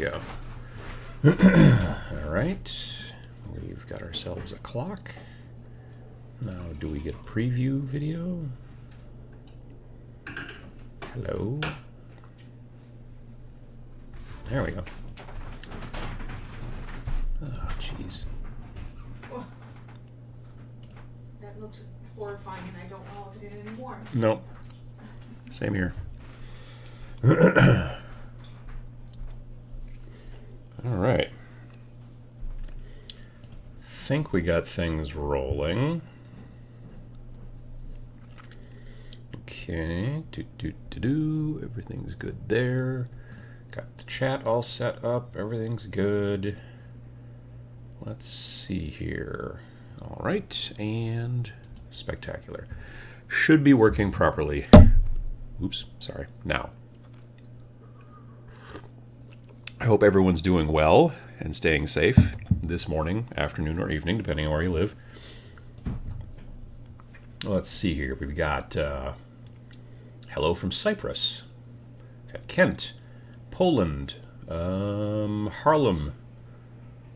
go. All right. We've got ourselves a clock. Now, do we get a preview video? Hello. There we go. Oh, jeez. Oh, that looks horrifying, and I don't want to look at it anymore. Nope. Same here. All right. Think we got things rolling. Okay. Everything's good there. Got the chat all set up. Everything's good. Let's see here. All right. And spectacular. Should be working properly. Oops. Sorry. Now. I hope everyone's doing well and staying safe this morning, afternoon, or evening, depending on where you live. Let's see here. We've got hello from Cyprus. Got Kent, Poland, Harlem.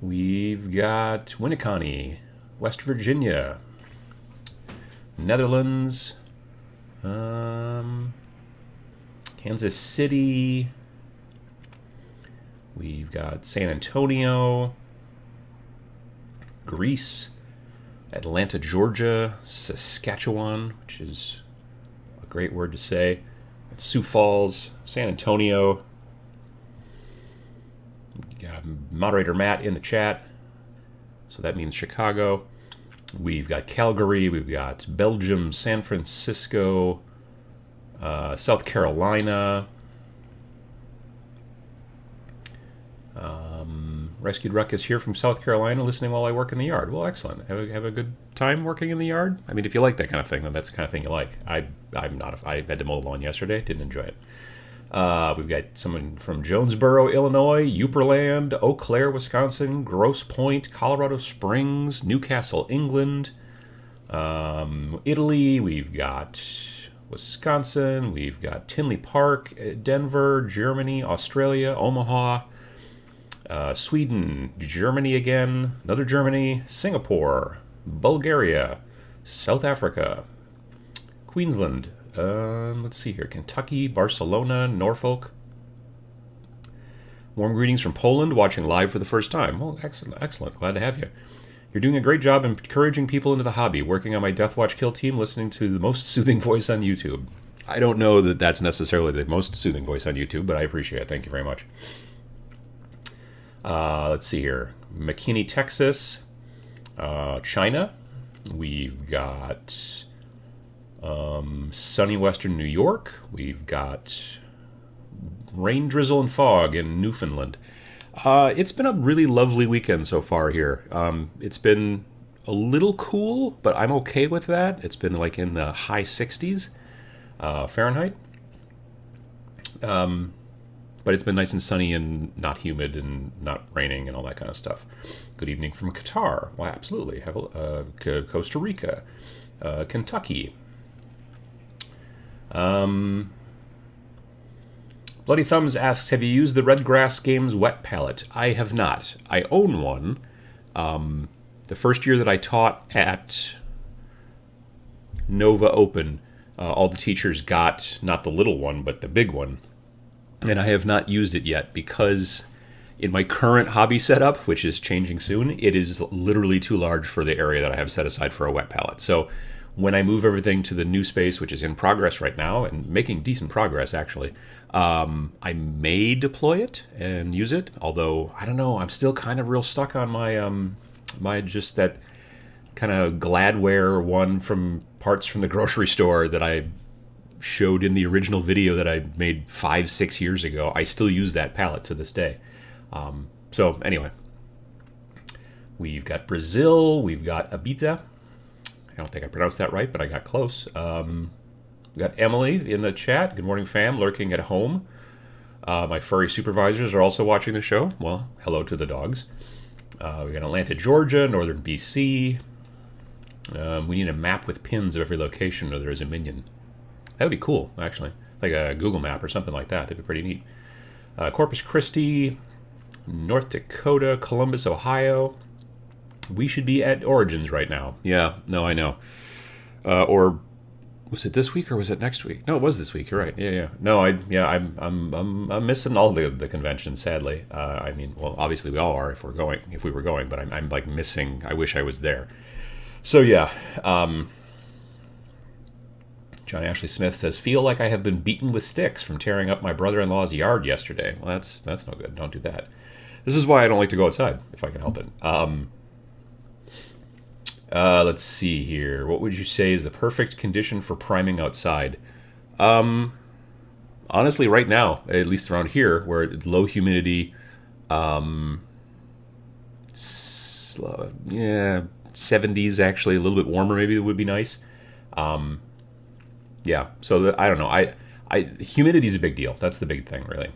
We've got Winneconne, West Virginia, Netherlands, Kansas City. We've got San Antonio, Greece, Atlanta, Georgia, Saskatchewan, which is a great word to say, Sioux Falls, San Antonio. We got moderator Matt in the chat, so that means Chicago. We've got Calgary, we've got Belgium, San Francisco, South Carolina. Rescued Ruckus here from South Carolina, listening while I work in the yard. Well, excellent. Have a good time working in the yard? I mean, if you like that kind of thing, then that's the kind of thing you like. I'm not. I had to mow the lawn yesterday. Didn't enjoy it. We've got someone from Jonesboro, Illinois, Uperland, Eau Claire, Wisconsin, Grosse Pointe, Colorado Springs, Newcastle, England, Italy. We've got Wisconsin. We've got Tinley Park, Denver, Germany, Australia, Omaha. Sweden, Germany again, another Germany, Singapore, Bulgaria, South Africa, Queensland, let's see here, Kentucky, Barcelona, Norfolk. Warm greetings from Poland, watching live for the first time. Well, excellent, glad to have you. You're doing a great job encouraging people into the hobby, working on my Deathwatch Kill team, listening to the most soothing voice on YouTube. I don't know that that's necessarily the most soothing voice on YouTube, but I appreciate it. Thank you very much. Let's see here. McKinney, Texas. China. We've got sunny western New York. We've got rain, drizzle, and fog in Newfoundland. It's been a really lovely weekend so far here. It's been a little cool, but I'm okay with that. It's been like in the high 60s Fahrenheit. But it's been nice and sunny and not humid and not raining and all that kind of stuff. Good evening from Qatar. Well, absolutely. Costa Rica. Kentucky. Bloody Thumbs asks, have you used the Redgrass Games wet palette? I have not. I own one. The first year that I taught at Nova Open, all the teachers got, not the little one, but the big one. And I have not used it yet because in my current hobby setup, which is changing soon, it is literally too large for the area that I have set aside for a wet palette. So when I move everything to the new space, which is in progress right now, and making decent progress actually, I may deploy it and use it. Although, I don't know, I'm still kind of real stuck on my just that kind of Gladware one from parts from the grocery store that I showed in the original video that I made 5-6 years ago. I still use that palette to this day. So anyway, we've got Brazil, we've got Abita. I don't think I pronounced that right, but I got close. We got Emily in the chat. Good morning, fam, lurking at home. My furry supervisors are also watching the show. Well, hello to the dogs. We got Atlanta, Georgia, northern BC. We need a map with pins of every location where there is a minion. That would be cool, actually. Like a Google map or something like that. That'd be pretty neat. Corpus Christi, North Dakota, Columbus, Ohio. We should be at Origins right now. Yeah, no, I know. Or was it this week or was it next week? No, it was this week. You're right. Yeah. No, I'm missing all the conventions. Sadly, I mean, well, obviously we all are if we were going, but I'm like missing. I wish I was there. So yeah. John Ashley Smith says, "Feel like I have been beaten with sticks from tearing up my brother-in-law's yard yesterday." Well, that's no good. Don't do that. This is why I don't like to go outside if I can help it. Let's see here. What would you say is the perfect condition for priming outside? Honestly, right now, at least around here, where it's low humidity, 70s actually, a little bit warmer maybe would be nice. Yeah, so I don't know. Humidity is a big deal. That's the big thing, really.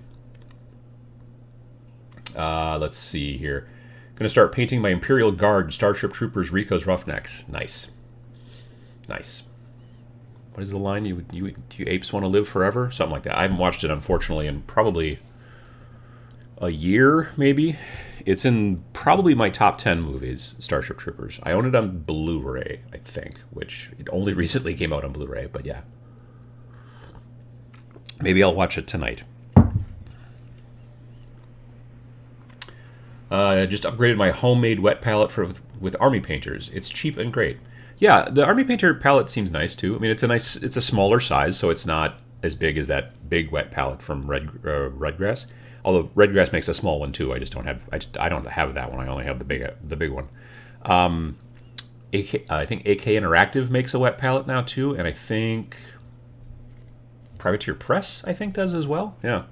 Let's see here. Going to start painting my Imperial Guard, Starship Troopers, Rico's Roughnecks. Nice. What is the line? Do you apes want to live forever? Something like that. I haven't watched it, unfortunately, in probably a year, maybe. It's in probably my top 10 movies, Starship Troopers. I own it on Blu-ray, I think, which it only recently came out on Blu-ray, but yeah. Maybe I'll watch it tonight. I just upgraded my homemade wet palette with Army Painters. It's cheap and great. Yeah, the Army Painter palette seems nice too. I mean, it's a smaller size, so it's not as big as that big wet palette from Redgrass. Although Redgrass makes a small one too. I don't have that one. I only have the big one. I think AK Interactive makes a wet palette now too, and I think Privateer Press does as well. Yeah.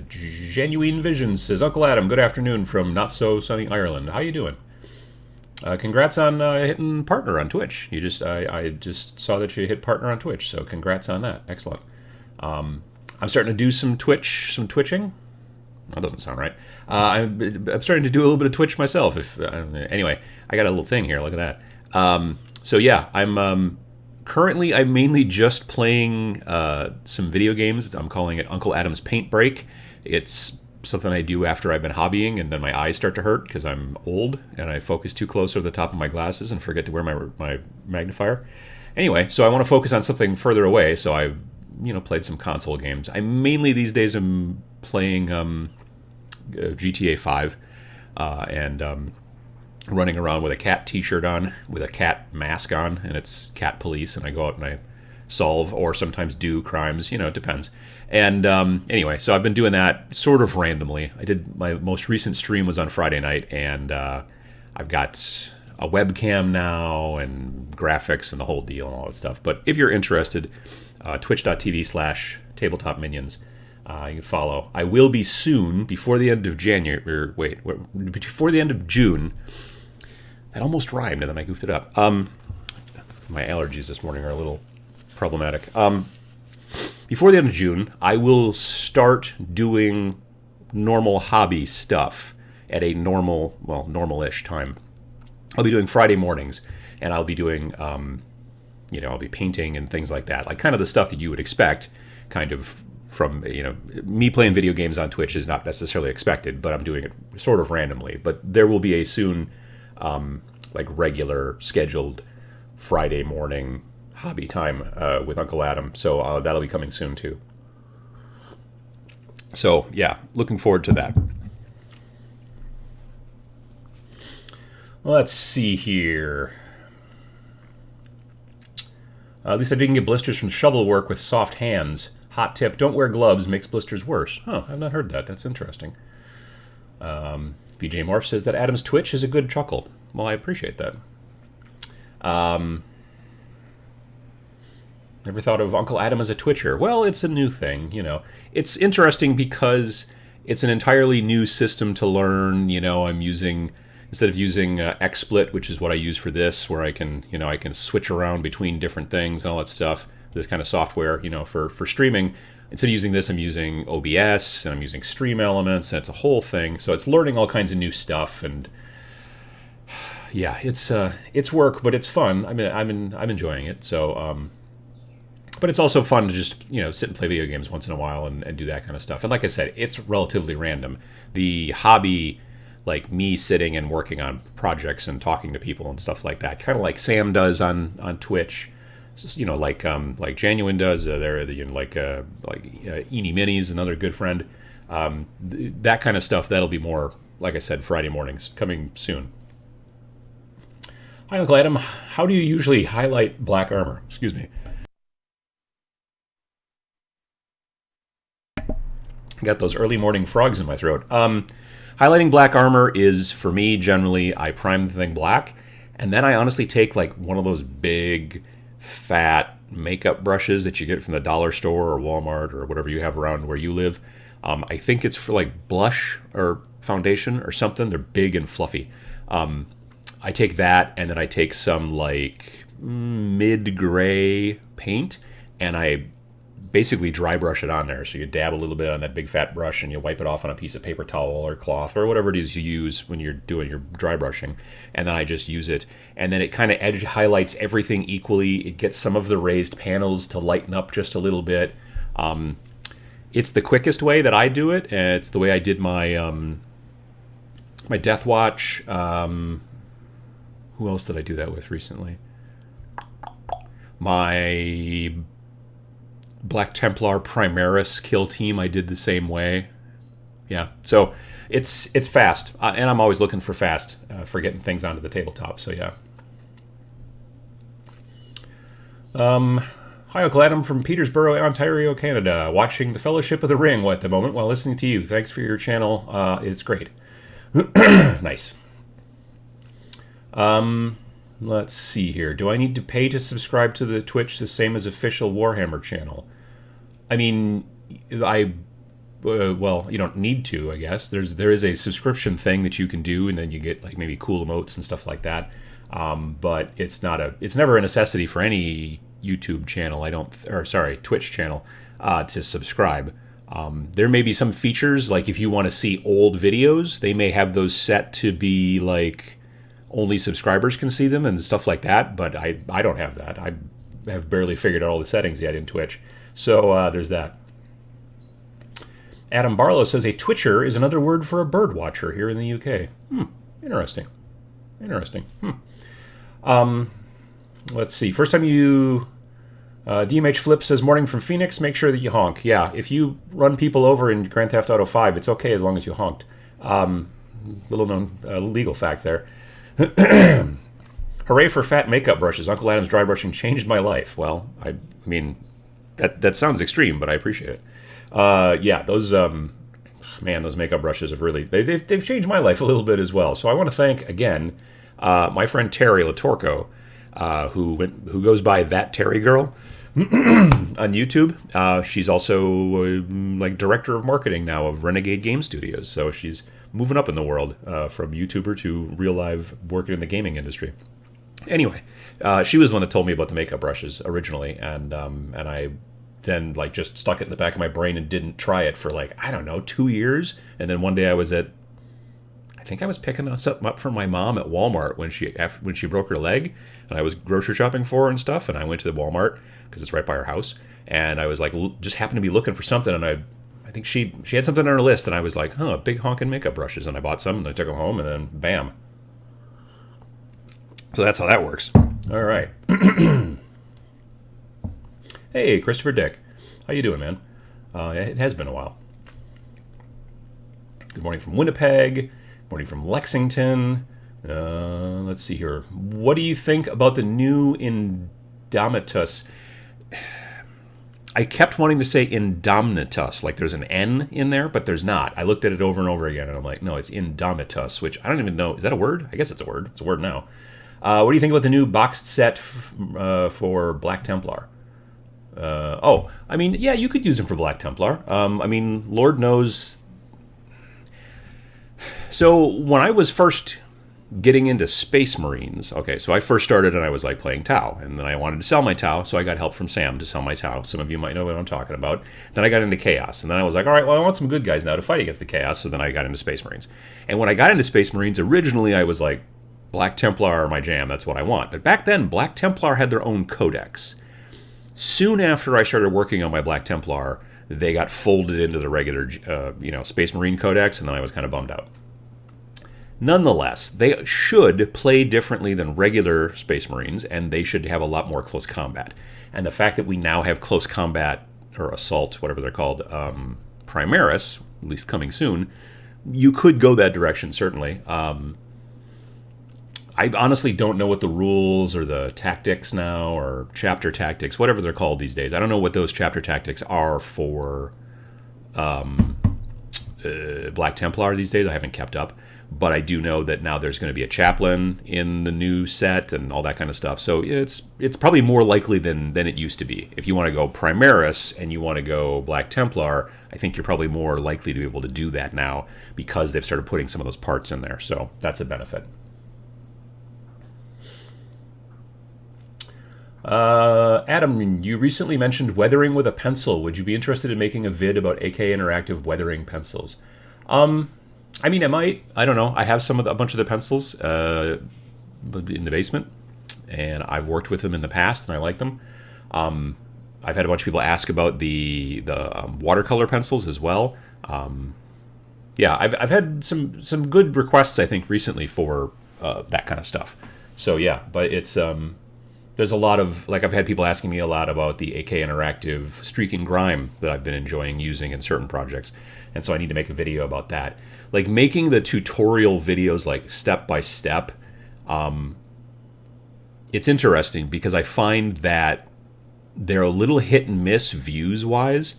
Genuine Visions says, "Uncle Adam, good afternoon from not so sunny Ireland. How you doing? Congrats on hitting partner on Twitch. I just saw that you hit partner on Twitch, so congrats on that. Excellent. I'm starting to do some twitching. That doesn't sound right. I'm starting to do a little bit of Twitch myself. Anyway, I got a little thing here. Look at that. So yeah, I'm mainly just playing some video games. I'm calling it Uncle Adam's Paint Break. It's something I do after I've been hobbying, and then my eyes start to hurt because I'm old and I focus too close over the top of my glasses and forget to wear my magnifier. Anyway, so I want to focus on something further away. So I've played some console games. I mainly these days am playing GTA 5 and running around with a cat t-shirt on, with a cat mask on, and it's Cat Police, and I go out and I solve or sometimes do crimes, it depends. And anyway, so I've been doing that sort of randomly. My most recent stream was on Friday night, and I've got a webcam now and graphics and the whole deal and all that stuff. But if you're interested, twitch.tv/tabletopminions, you can follow. I will be soon, before the end of before the end of June. That almost rhymed, and then I goofed it up. My allergies this morning are a little problematic. Before the end of June, I will start doing normal hobby stuff at a normal-ish time. I'll be doing Friday mornings, and I'll be doing, I'll be painting and things like that, like kind of the stuff that you would expect, kind of from, me playing video games on Twitch is not necessarily expected, but I'm doing it sort of randomly. But there will be a soon, regular scheduled Friday morning hobby time with Uncle Adam. So that'll be coming soon too. So yeah, looking forward to that. Let's see here. At least I didn't get blisters from shovel work with soft hands. Hot tip, don't wear gloves, makes blisters worse. Oh, I've not heard that. That's interesting. VJ Morph says that Adam's Twitch is a good chuckle. Well, I appreciate that. Never thought of Uncle Adam as a Twitcher. Well, it's a new thing, It's interesting because it's an entirely new system to learn. I'm using, instead of using XSplit, which is what I use for this, where I can switch around between different things and all that stuff, this kind of software, for streaming. Instead of using this, I'm using OBS, and I'm using Stream Elements, and it's a whole thing. So it's learning all kinds of new stuff, and yeah, it's work, but it's fun. I'm enjoying it. So But it's also fun to just, sit and play video games once in a while and do that kind of stuff. And like I said, it's relatively random. The hobby, like me sitting and working on projects and talking to people and stuff like that, kind of like Sam does on Twitch, like Genuine does. They're like Eenie Minis, another good friend. That kind of stuff, that'll be more, like I said, Friday mornings, coming soon. Hi, Uncle Adam. How do you usually highlight black armor? Excuse me. Got those early morning frogs in my throat. Highlighting black armor is, for me, generally, I prime the thing black, and then I honestly take like one of those big, fat makeup brushes that you get from the dollar store or Walmart or whatever you have around where you live. I think it's for like blush or foundation or something. They're big and fluffy. I take that, and then I take some like mid-gray paint, and I basically dry brush it on there. So you dab a little bit on that big fat brush and you wipe it off on a piece of paper towel or cloth or whatever it is you use when you're doing your dry brushing. And then I just use it. And then it kind of edge highlights everything equally. It gets some of the raised panels to lighten up just a little bit. It's the quickest way that I do it. And it's the way I did my my Death Watch. Who else did I do that with recently? My Black Templar Primaris kill team, I did the same way. Yeah, so it's fast, and I'm always looking for fast for getting things onto the tabletop. So yeah. Hi, Uncle Adam from Petersburg, Ontario, Canada. Watching the Fellowship of the Ring at the moment while listening to you. Thanks for your channel. It's great. Nice. Let's see here. Do I need to pay to subscribe to the Twitch the same as official Warhammer channel? I mean, well, you don't need to, I guess. There is a subscription thing that you can do, and then you get like maybe cool emotes and stuff like that. But it's never a necessity for any YouTube channel, Twitch channel, to subscribe. There may be some features, like if you want to see old videos, they may have those set to be like only subscribers can see them and stuff like that, but I don't have that. I have barely figured out all the settings yet in Twitch. So there's that. Adam Barlow says a Twitcher is another word for a bird watcher here in the UK. Interesting. Let's see. First time you... DMH Flip says, morning from Phoenix, make sure that you honk. Yeah, if you run people over in Grand Theft Auto 5, it's okay as long as you honked. Little known legal fact there. Hooray for fat makeup brushes. Uncle Adam's dry brushing changed my life. Well, I mean, that sounds extreme, but I appreciate it. Yeah, those makeup brushes have really, they've changed my life a little bit as well. So I want to thank, again, my friend Terry Latorco, who goes by That Terry Girl on YouTube. She's also like director of marketing now of Renegade Game Studios. So she's moving up in the world from YouTuber to real live working in the gaming industry. Anyway, she was the one that told me about the makeup brushes originally, and I then like just stuck it in the back of my brain and didn't try it for like, I don't know, 2 years. And then one day I think I was picking something up from my mom at Walmart when she broke her leg, and I was grocery shopping for her and stuff, and I went to the Walmart because it's right by her house, and I was like, just happened to be looking for something, and I think she had something on her list, and I was like, big honking makeup brushes, and I bought some, and I took them home, and then bam. So that's how that works. All right. Hey, Christopher Dick. How you doing, man? It has been a while. Good morning from Winnipeg. Morning from Lexington. Let's see here. What do you think about the new Indomitus? I kept wanting to say Indomitus, like there's an N in there, but there's not. I looked at it over and over again, and I'm like, no, it's Indomitus, which I don't even know. Is that a word? I guess it's a word. It's a word now. What do you think about the new boxed set for Black Templar? I mean, yeah, you could use them for Black Templar. I mean, Lord knows. So when I was first getting into Space Marines, okay, so I first started and I was like playing Tau, and then I wanted to sell my Tau, so I got help from Sam to sell my Tau. Some of you might know what I'm talking about. Then I got into Chaos, and then I was like, all right, well, I want some good guys now to fight against the Chaos, so then I got into Space Marines. And when I got into Space Marines, originally I was like, Black Templar are my jam, that's what I want. But back then, Black Templar had their own codex. Soon after I started working on my Black Templar, they got folded into the regular, Space Marine Codex, and then I was kind of bummed out. Nonetheless, they should play differently than regular Space Marines, and they should have a lot more close combat. And the fact that we now have close combat, or assault, whatever they're called, Primaris, at least coming soon, you could go that direction, certainly. I honestly don't know what the rules or the tactics now, or chapter tactics, whatever they're called these days. I don't know what those chapter tactics are for Black Templar these days. I haven't kept up. But I do know that now there's going to be a chaplain in the new set and all that kind of stuff. So it's probably more likely than it used to be. If you want to go Primaris and you want to go Black Templar, I think you're probably more likely to be able to do that now because they've started putting some of those parts in there. So that's a benefit. Adam, you recently mentioned weathering with a pencil. Would you be interested in making a vid about AK Interactive weathering pencils? I mean, I might. I don't know. I have a bunch of the pencils in the basement, and I've worked with them in the past, and I like them. I've had a bunch of people ask about the watercolor pencils as well. Yeah, I've had some good requests, I think, recently for that kind of stuff. So yeah, but it's there's a lot of, like, I've had people asking me a lot about the AK Interactive Streak and Grime that I've been enjoying using in certain projects, and so I need to make a video about that. Like, making the tutorial videos, like, step by step, it's interesting because I find that they're a little hit and miss views-wise.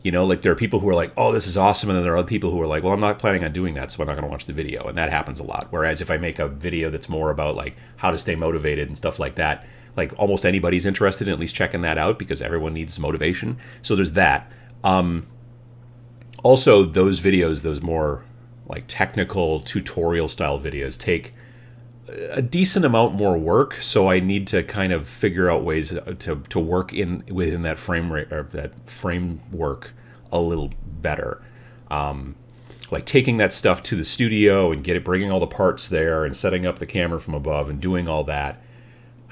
You know, like, there are people who are like, oh, this is awesome, and then there are other people who are like, well, I'm not planning on doing that, so I'm not going to watch the video, and that happens a lot. Whereas if I make a video that's more about, like, how to stay motivated and stuff like that, like, almost anybody's interested in at least checking that out because everyone needs motivation. So there's that. Also, those videos, those more, like, technical tutorial-style videos take a decent amount more work, so I need to kind of figure out ways to work within that framework a little better. Like taking that stuff to the studio and bringing all the parts there and setting up the camera from above and doing all that.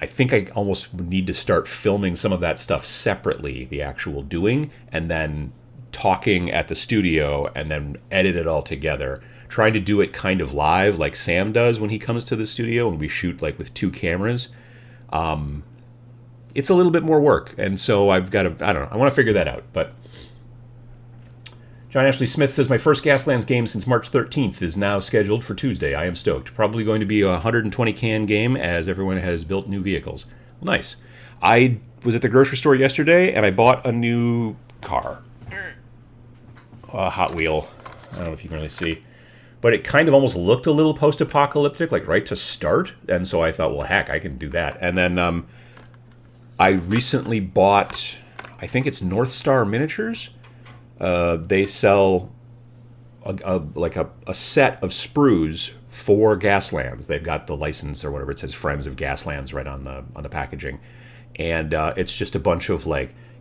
I think I almost need to start filming some of that stuff separately, the actual doing, and then talking at the studio and then edit it all together. Trying to do it kind of live like Sam does when he comes to the studio and we shoot like with two cameras. It's a little bit more work, and so I've got to, I don't know, I want to figure that out. But John Ashley Smith says, my first Gaslands game since March 13th is now scheduled for Tuesday. I am stoked. Probably going to be a 120 can game as everyone has built new vehicles. Well, nice. I was at the grocery store yesterday and I bought a new car. A Hot Wheel. I don't know if you can really see. But it kind of almost looked a little post-apocalyptic, like right to start. And so I thought, well, heck, I can do that. And then I recently bought, I think it's North Star Miniatures. They sell a set of sprues for Gaslands. They've got the license or whatever. It says Friends of Gaslands right on the packaging. And it's just a bunch of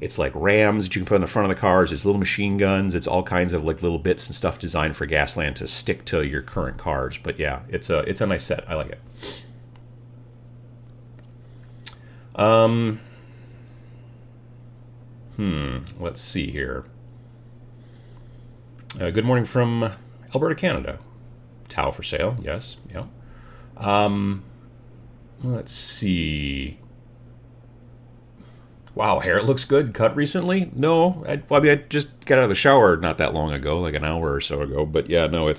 it's like rams that you can put on the front of the cars. It's little machine guns. It's all kinds of like little bits and stuff designed for Gasland to stick to your current cars. But yeah, it's a nice set. I like it. Let's see here. Good morning from Alberta, Canada. Towel for sale. Yes. Yeah. Let's see. Wow, hair looks good. Cut recently? No. I just got out of the shower not that long ago, like an hour or so ago. But yeah, no, it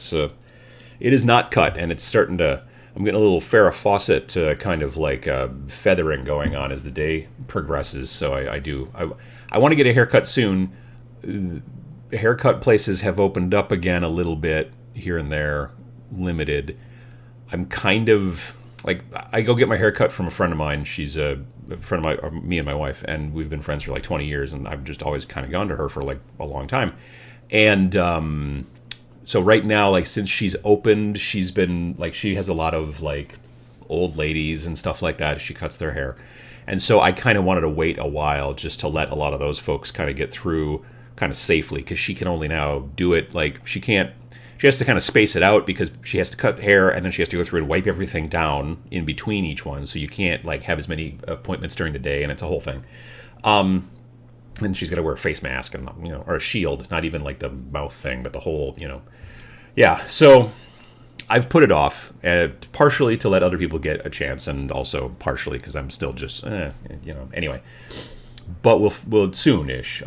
is not cut, and it's starting to. I'm getting a little Farrah Fawcett kind of like feathering going on as the day progresses. So I want to get a haircut soon. Haircut places have opened up again a little bit here and there, limited. I'm kind of like, I go get my haircut from a friend of mine. She's a friend of me and my wife, and we've been friends for like 20 years, and I've just always kind of gone to her for like a long time. And so right now, like, since she's opened, she's been like, she has a lot of like old ladies and stuff like that. She cuts their hair. And so I kind of wanted to wait a while just to let a lot of those folks kind of get through kind of safely, because she can only now do it, like, she has to kind of space it out because she has to cut hair and then she has to go through and wipe everything down in between each one, so you can't like have as many appointments during the day, and it's a whole thing. And she's got to wear a face mask and, or a shield, not even like the mouth thing, but the whole, Yeah, so I've put it off, partially to let other people get a chance, and also partially because I'm still just, anyway. But we'll soon-ish.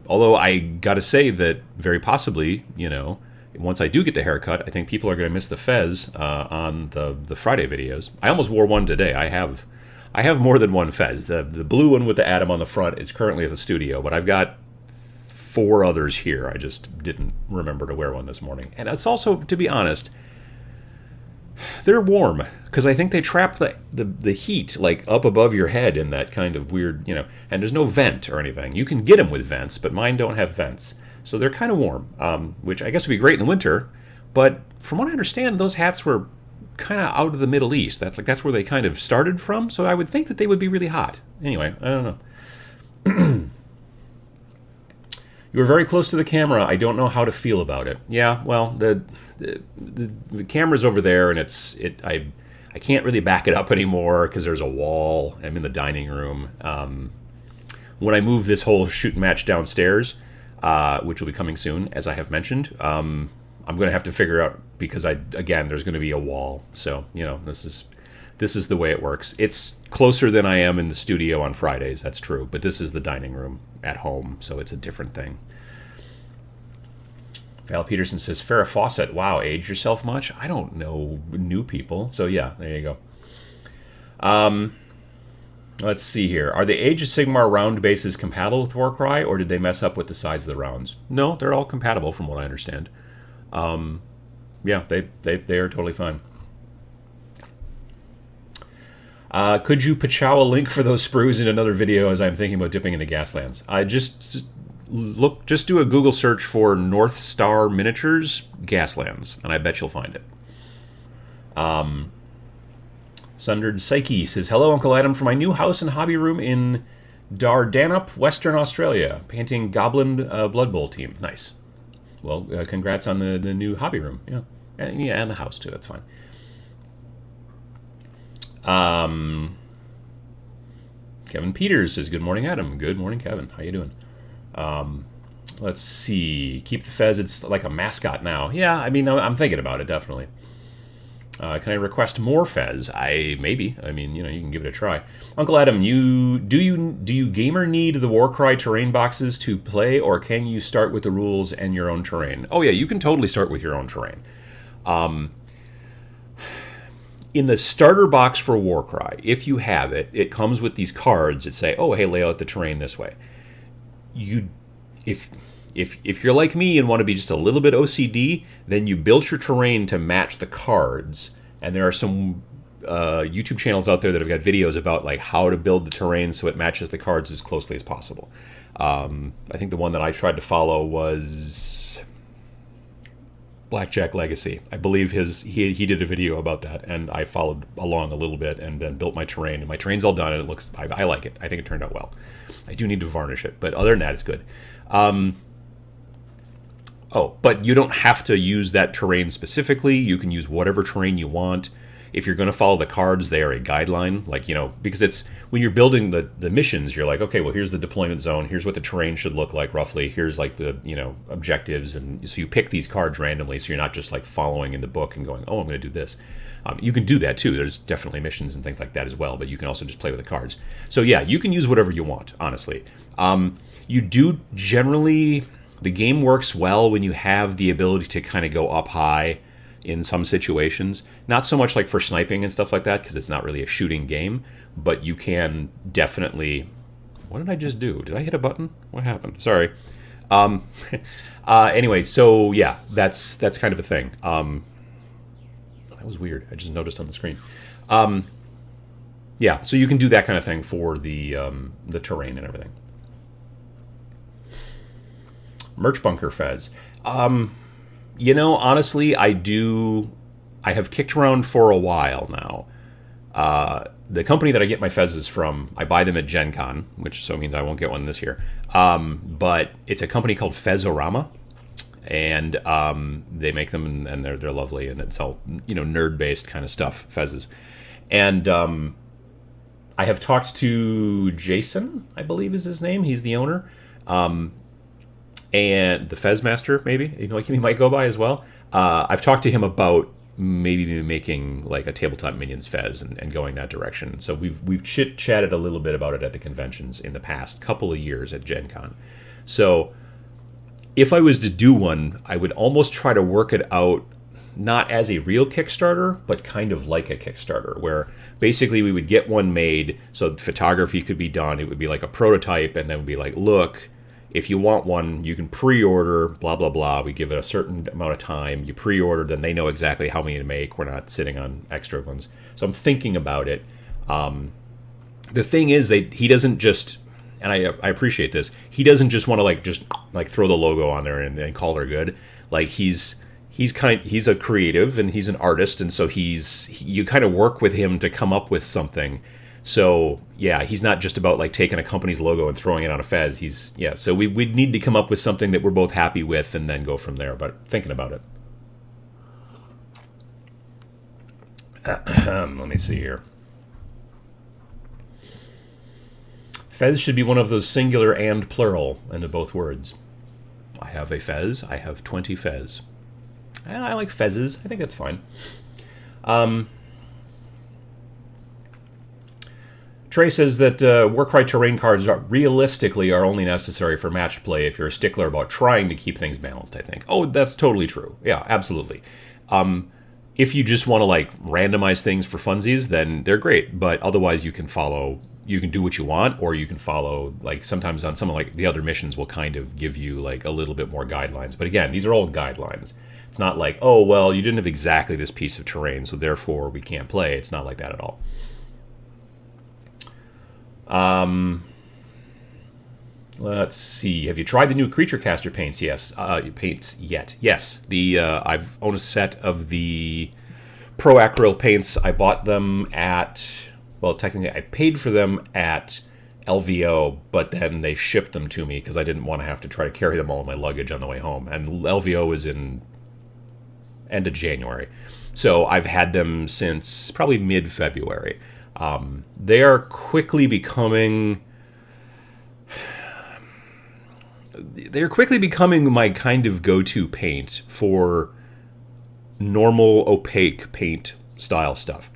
Although I got to say that very possibly, once I do get the haircut, I think people are going to miss the fez on the Friday videos. I almost wore one today. I have more than one fez. The blue one with the atom on the front is currently at the studio, but I've got 4 others here. I just didn't remember to wear one this morning. And it's also, to be honest, they're warm because I think they trap the heat like up above your head in that kind of weird, and there's no vent or anything. You can get them with vents, but mine don't have vents. So they're kind of warm, which I guess would be great in the winter. But from what I understand, those hats were kind of out of the Middle East. That's where they kind of started from. So I would think that they would be really hot. Anyway, I don't know. You were very close to the camera. I don't know how to feel about it. Yeah, well, the camera's over there, and I can't really back it up anymore because there's a wall. I'm in the dining room. When I move this whole shoot and match downstairs, which will be coming soon, as I have mentioned, I'm going to have to figure out, because there's going to be a wall. So, this is the way it works. It's closer than I am in the studio on Fridays, that's true, but this is the dining room at home, so it's a different thing. Val Peterson says, Farrah Fawcett, wow, age yourself much? I don't know new people, so yeah, there you go. Let's see here. Are the Age of Sigmar round bases compatible with Warcry, or did they mess up with the size of the rounds? No, they're all compatible from what I understand. Yeah, they are totally fine. Could you pachow a link for those sprues in another video, as I'm thinking about dipping into Gaslands? Just do a Google search for North Star Miniatures Gaslands, and I bet you'll find it. Sundered Psyche says, hello, Uncle Adam, from my new house and hobby room in Dardanup, Western Australia, painting Goblin Blood Bowl team. Nice. Well, congrats on the new hobby room. Yeah, and the house too. That's fine. Kevin Peters says, good morning, Adam. Good morning, Kevin. How you doing? Let's see. Keep the fez. It's like a mascot now. Yeah, I mean, I'm thinking about it, definitely. Can I request more fez? Maybe. I mean, you can give it a try. Uncle Adam, do you gamer need the Warcry terrain boxes to play, or can you start with the rules and your own terrain? Oh yeah, you can totally start with your own terrain. In the starter box for Warcry, if you have it, it comes with these cards that say, oh, hey, lay out the terrain this way. If you're like me and want to be just a little bit OCD, then you build your terrain to match the cards. And there are some YouTube channels out there that have got videos about like how to build the terrain so it matches the cards as closely as possible. I think the one that I tried to follow was Blackjack Legacy. I believe he did a video about that, and I followed along a little bit and then built my terrain. And my terrain's all done, and it looks. I like it. I think it turned out well. I do need to varnish it, but other than that, it's good. But you don't have to use that terrain specifically. You can use whatever terrain you want. If you're going to follow the cards, they are a guideline. Because it's when you're building the missions, you're like, okay, well, here's the deployment zone. Here's what the terrain should look like roughly. Here's like the objectives, and so you pick these cards randomly. So you're not just like following in the book and going, oh, I'm going to do this. You can do that too. There's definitely missions and things like that as well. But you can also just play with the cards. So yeah, you can use whatever you want. Honestly, you do generally. The game works well when you have the ability to kind of go up high in some situations. Not so much like for sniping and stuff like that, because it's not really a shooting game, but you can definitely... What did I just do? Did I hit a button? What happened? Sorry. Anyway, so yeah, that's kind of a thing. That was weird. I just noticed on the screen. Yeah, so you can do that kind of thing for the terrain and everything. Merch Bunker Fez. Honestly, I have kicked around for a while now. The company that I get my Fezes from, I buy them at Gen Con, which so means I won't get one this year. But it's a company called Fezorama, and they make them, and they're lovely, and it's all nerd-based kind of stuff, Fezes. And I have talked to Jason, I believe is his name. He's the owner. And the Fez Master, maybe, he might go by as well. I've talked to him about maybe making like a Tabletop Minions Fez and going that direction. So we've chit-chatted a little bit about it at the conventions in the past couple of years at Gen Con. So if I was to do one, I would almost try to work it out not as a real Kickstarter, but kind of like a Kickstarter, where basically we would get one made, so photography could be done. It would be like a prototype, and then it would be like, look, if you want one, you can pre-order, blah, blah, blah. We give it a certain amount of time. You pre-order, then they know exactly how many to make. We're not sitting on extra ones. So I'm thinking about it. The thing is, he doesn't just, and I appreciate this, he doesn't just want to just throw the logo on there and call her good. Like, he's a creative and he's an artist, and so you kind of work with him to come up with something. So yeah, he's not just about taking a company's logo and throwing it on a Fez. So we'd need to come up with something that we're both happy with and then go from there. But thinking about it. Let me see here. Fez should be one of those singular and plural into both words. I have a Fez. I have 20 Fez. I like Fezes. I think that's fine. Trey says that Warcry terrain cards realistically are only necessary for match play if you're a stickler about trying to keep things balanced, I think. Oh, that's totally true. Yeah, absolutely. If you just want to randomize things for funsies, then they're great. But otherwise you can do what you want, or you can follow, sometimes on some of the other missions will kind of give you a little bit more guidelines. But again, these are all guidelines. It's not oh, well, you didn't have exactly this piece of terrain, so therefore we can't play. It's not like that at all. Let's see. Have you tried the new Creature Caster paints? Yes. Paints yet? Yes. I've owned a set of the Pro Acryl paints. I bought them technically I paid for them at LVO, but then they shipped them to me because I didn't want to have to try to carry them all in my luggage on the way home. And LVO was in end of January. So I've had them since probably mid-February. They are quickly becoming my kind of go-to paint for normal opaque paint style stuff.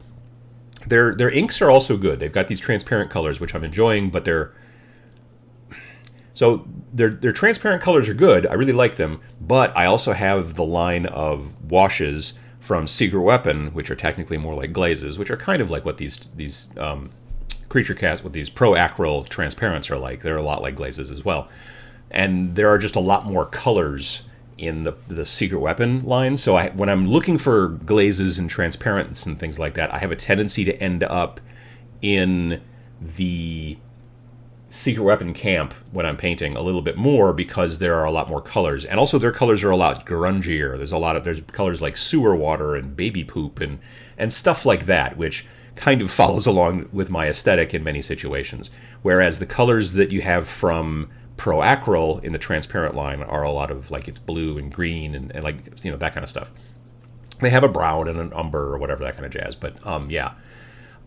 Their inks are also good. They've got these transparent colors, which I'm enjoying, but their transparent colors are good. I really like them, but I also have the line of washes from Secret Weapon, which are technically more like glazes, which are kind of like what these Creature Cast with these Pro Acryl transparents are like. They're a lot like glazes as well. And there are just a lot more colors in the Secret Weapon line. So when I'm looking for glazes and transparents and things like that, I have a tendency to end up in the Secret Weapon camp when I'm painting a little bit more, because there are a lot more colors, and also their colors are a lot grungier. There's colors like sewer water and baby poop and stuff like that, which kind of follows along with my aesthetic in many situations. Whereas the colors that you have from Pro Acryl in the transparent line are a lot of it's blue and green and that kind of stuff. They have a brown and an umber or whatever, that kind of jazz. But yeah.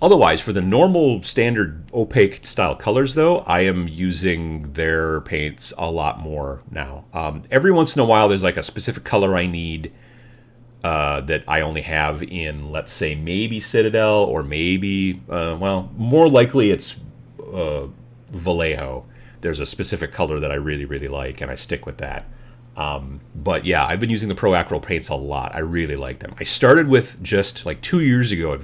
Otherwise, for the normal standard opaque style colors, though, I am using their paints a lot more now. Every once in a while, there's a specific color I need that I only have in, let's say, maybe Citadel, or maybe, more likely it's Vallejo. There's a specific color that I really, really like, and I stick with that. But yeah, I've been using the Pro Acryl paints a lot. I really like them. I started with just 2 years ago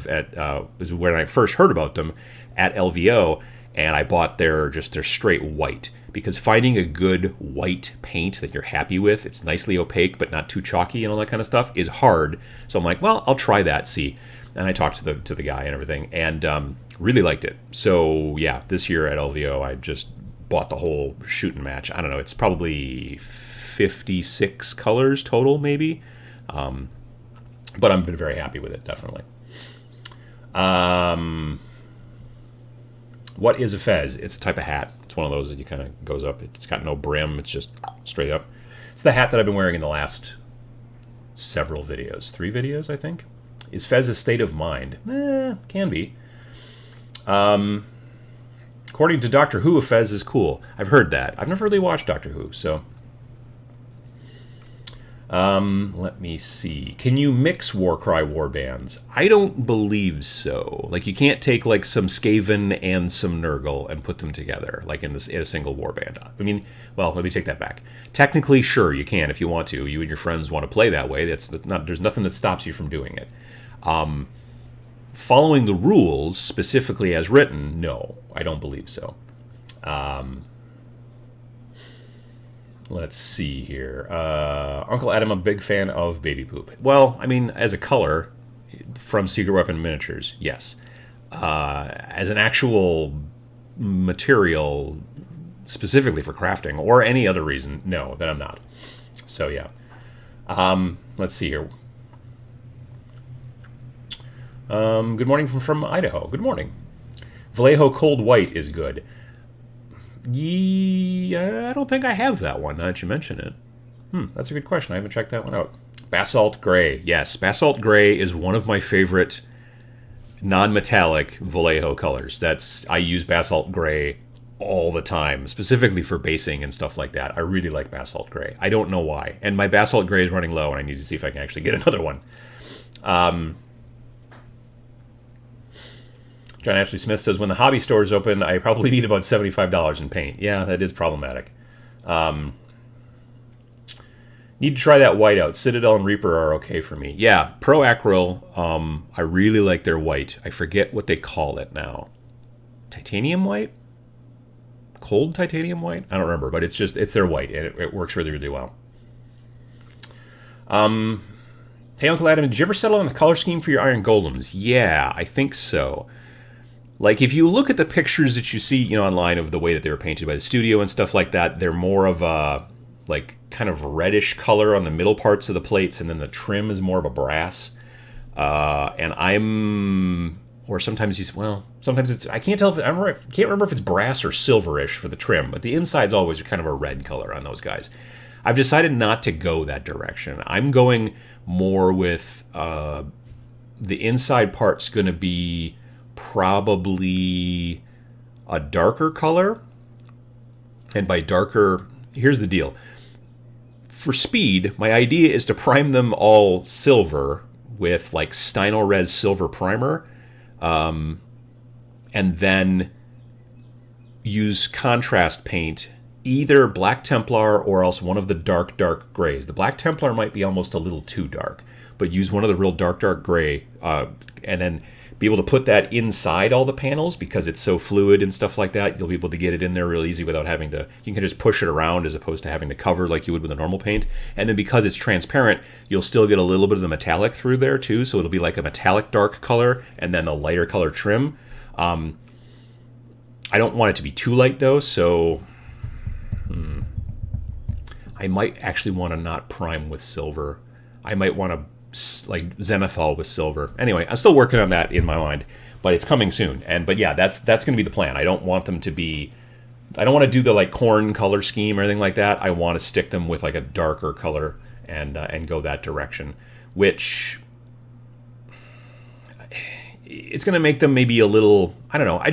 was when I first heard about them at LVO, and I bought their straight white, because finding a good white paint that you're happy with, it's nicely opaque but not too chalky and all that kind of stuff, is hard. So I'm like, well, I'll try that, see. And I talked to the guy and everything, and really liked it. So yeah, this year at LVO, I just bought the whole shooting match. I don't know, it's probably 56 colors total, maybe. But I've been very happy with it, definitely. What is a fez? It's a type of hat. It's one of those that you kind of goes up. It's got no brim. It's just straight up. It's the hat that I've been wearing in the last several videos. 3 videos, I think. Is fez a state of mind? Can be. According to Doctor Who, a fez is cool. I've heard that. I've never really watched Doctor Who, so... let me see. Can you mix Warcry warbands? I don't believe so. Like, you can't take, like, some Skaven and some Nurgle and put them together, like, in a single warband. I mean, well, let me take that back. Technically, sure, you can if you want to. You and your friends want to play that way. That's not. There's nothing that stops you from doing it. Following the rules, specifically as written, no, I don't believe so. Let's see here. Uncle Adam, I'm a big fan of baby poop. Well, I mean, as a color from Secret Weapon Miniatures, yes. As an actual material, specifically for crafting or any other reason, no, that I'm not. So, yeah. Let's see here. Good morning from Idaho. Good morning. Vallejo Cold White is good. Yeah, I don't think I have that one, now that you mention it. That's a good question. I haven't checked that one out. Basalt Gray. Yes, Basalt Gray is one of my favorite non-metallic Vallejo colors. I use Basalt Gray all the time, specifically for basing and stuff like that. I really like Basalt Gray. I don't know why. And my Basalt Gray is running low, and I need to see if I can actually get another one. John Ashley Smith says, when the hobby store is open, I probably need about $75 in paint. Yeah, that is problematic. Need to try that white out. Citadel and Reaper are okay for me. Yeah, Pro Acryl, I really like their white. I forget what they call it now. Titanium white? Cold titanium white? I don't remember, but it's their white, and it works really, really well. Hey, Uncle Adam, did you ever settle on the color scheme for your Iron Golems? Yeah, I think so. Like, if you look at the pictures that you see, online of the way that they were painted by the studio and stuff like that, they're more of a, like, kind of reddish color on the middle parts of the plates, and then the trim is more of a brass. And sometimes it's, I can't tell I can't remember if it's brass or silverish for the trim, but the inside's always kind of a red color on those guys. I've decided not to go that direction. I'm going more with, the inside part's going to be probably a darker color. And by darker, here's the deal. For speed, my idea is to prime them all silver with like Stynylrez silver primer, and then use contrast paint, either Black Templar or else one of the dark grays. The Black Templar might be almost a little too dark, but use one of the real dark gray, and then be able to put that inside all the panels because it's so fluid and stuff like that. You'll be able to get it in there real easy without having to, you can just push it around as opposed to having to cover like you would with a normal paint. And then because it's transparent, you'll still get a little bit of the metallic through there too. So it'll be like a metallic dark color and then the lighter color trim. I don't want it to be too light though, so I might actually want to not prime with silver. I might want to like zenithal with silver. Anyway, I'm still working on that in my mind, but it's coming soon. But yeah, that's going to be the plan. I don't want them to be, I don't want to do the like corn color scheme or anything like that. I want to stick them with like a darker color and go that direction, which it's going to make them maybe a little, I don't know.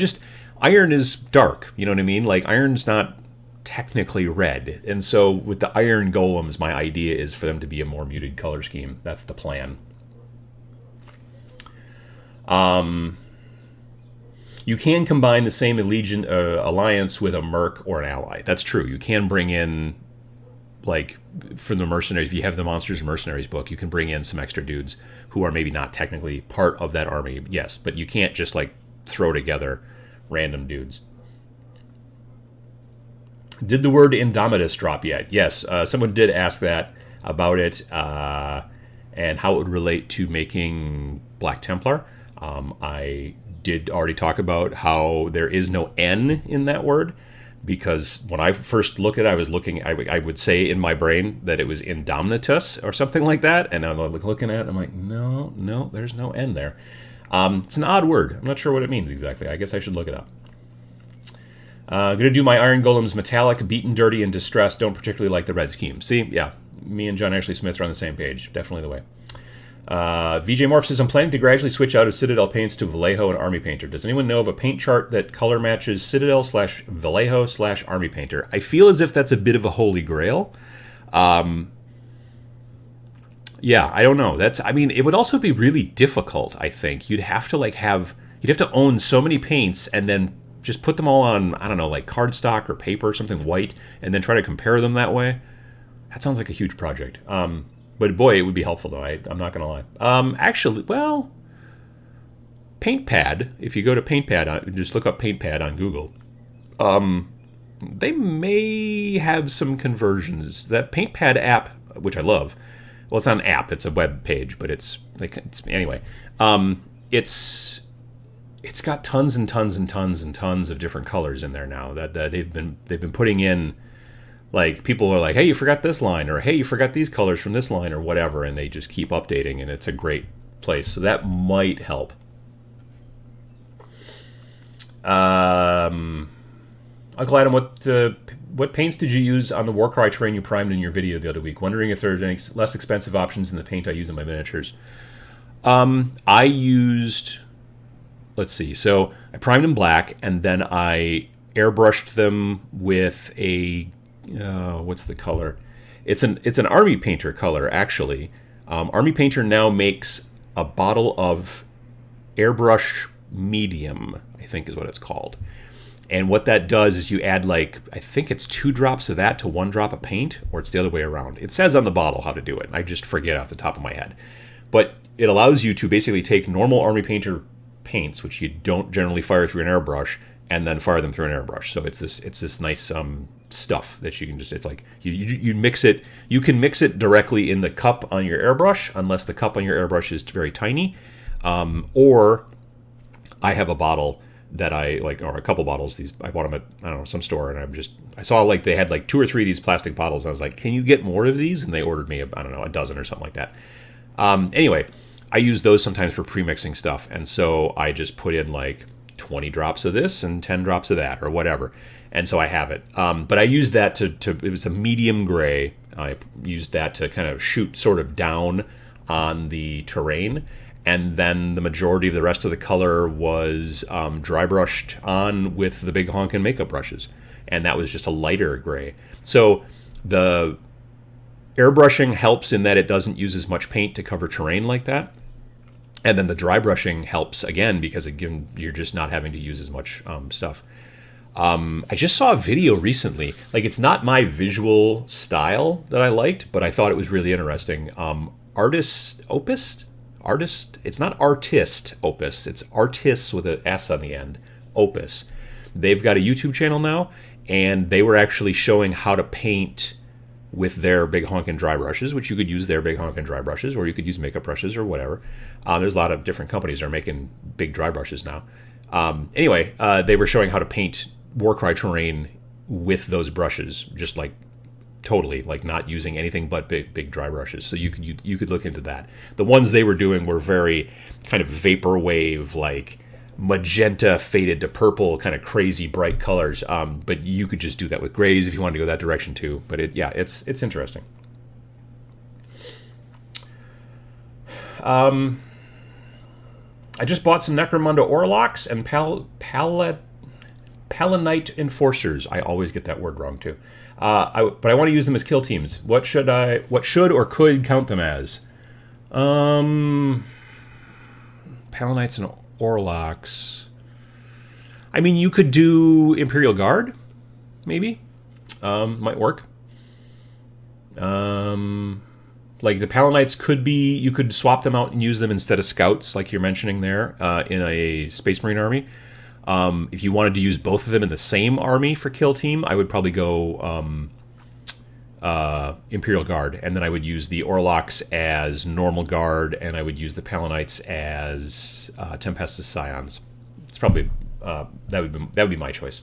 Iron is dark, you know what I mean? Like iron's not technically red, and so with the Iron Golems, my idea is for them to be a more muted color scheme. That's the plan. You can combine the same alliance with a merc or an ally. That's true. You can bring in, like, for the mercenaries, if you have the Monsters and Mercenaries book, you can bring in some extra dudes who are maybe not technically part of that army. Yes, but you can't just, like, throw together random dudes. Did the word Indomitus drop yet? Yes, someone did ask that about it and how it would relate to making Black Templar. I did already talk about how there is no N in that word, because when I first looked at it, I would say in my brain that it was Indomitus or something like that, and I'm looking at it, I'm like, no, there's no N there. It's an odd word. I'm not sure what it means exactly. I guess I should look it up. Gonna do my Iron Golems metallic, beaten, dirty, and distressed. Don't particularly like the red scheme. See, yeah, me and John Ashley Smith are on the same page. Definitely the way. VJ Morph says, I'm planning to gradually switch out of Citadel paints to Vallejo and Army Painter. Does anyone know of a paint chart that color matches Citadel / Vallejo / Army Painter? I feel as if that's a bit of a holy grail. Yeah, I don't know. I mean, it would also be really difficult, I think. You'd have to own so many paints and then just put them all on, I don't know, like cardstock or paper or something white, and then try to compare them that way. That sounds like a huge project. But boy, it would be helpful, though. I'm not going to lie. Actually, well, PaintPad, if you go to PaintPad, just look up PaintPad on Google, they may have some conversions. That PaintPad app, which I love, well, it's not an app, it's a web page, but anyway, it's got tons and tons and tons and tons of different colors in there now that they've been putting in. Like, people are like, hey, you forgot this line, or hey, you forgot these colors from this line, or whatever, and they just keep updating, and it's a great place. So that might help. Uncle Adam, what paints did you use on the Warcry terrain you primed in your video the other week? Wondering if there's any less expensive options than the paint I use in my miniatures. I used, let's see, so I primed in black, and then I airbrushed them with a, what's the color? It's an Army Painter color, actually. Army Painter now makes a bottle of airbrush medium, I think is what it's called. And what that does is you add, like, I think it's 2 drops of that to 1 drop of paint, or it's the other way around. It says on the bottle how to do it, and I just forget off the top of my head. But it allows you to basically take normal Army Painter paints, which you don't generally fire through an airbrush, and then fire them through an airbrush. So it's this nice stuff that you can just, it's like you mix it. You can mix it directly in the cup on your airbrush, unless the cup on your airbrush is very tiny. Or I have a bottle that I like, or a couple bottles. I bought them at, I don't know, some store, and I saw like they had like 2 or 3 of these plastic bottles. And I was like, can you get more of these? And they ordered me, I don't know, a dozen or something like that. Anyway, I use those sometimes for pre-mixing stuff, and so I just put in like 20 drops of this and 10 drops of that, or whatever. And so I have it. But I used that to it was a medium gray. I used that to kind of shoot sort of down on the terrain. And then the majority of the rest of the color was dry brushed on with the big honkin' makeup brushes. And that was just a lighter gray. So the airbrushing helps in that it doesn't use as much paint to cover terrain like that. And then the dry brushing helps, again, because again, you're just not having to use as much stuff. I just saw a video recently. Like, it's not my visual style that I liked, but I thought it was really interesting. Artist Opus? Artist? It's not Artist Opus. It's Artists with an S on the end. Opus. They've got a YouTube channel now, and they were actually showing how to paint with their big honkin' dry brushes, which you could use their big honkin' dry brushes, or you could use makeup brushes or whatever. There's a lot of different companies that are making big dry brushes now. Anyway, they were showing how to paint Warcry terrain with those brushes, just like totally, like not using anything but big dry brushes. So you could look into that. The ones they were doing were very kind of vaporwave, like magenta faded to purple, kind of crazy bright colors. But you could just do that with grays if you wanted to go that direction too. But it's interesting. I just bought some Necromunda Orlocks and Palanite Enforcers. I always get that word wrong too. But I want to use them as kill teams. What should or could count them as? Palanites and Orlocks. I mean, you could do Imperial Guard, maybe. Might work. Like the Palanites could be, you could swap them out and use them instead of scouts, like you're mentioning there, in a Space Marine army. If you wanted to use both of them in the same army for kill team, I would probably go Imperial Guard, and then I would use the Orlocks as normal guard, and I would use the Palanites as Tempestus Scions. It's probably that would be my choice.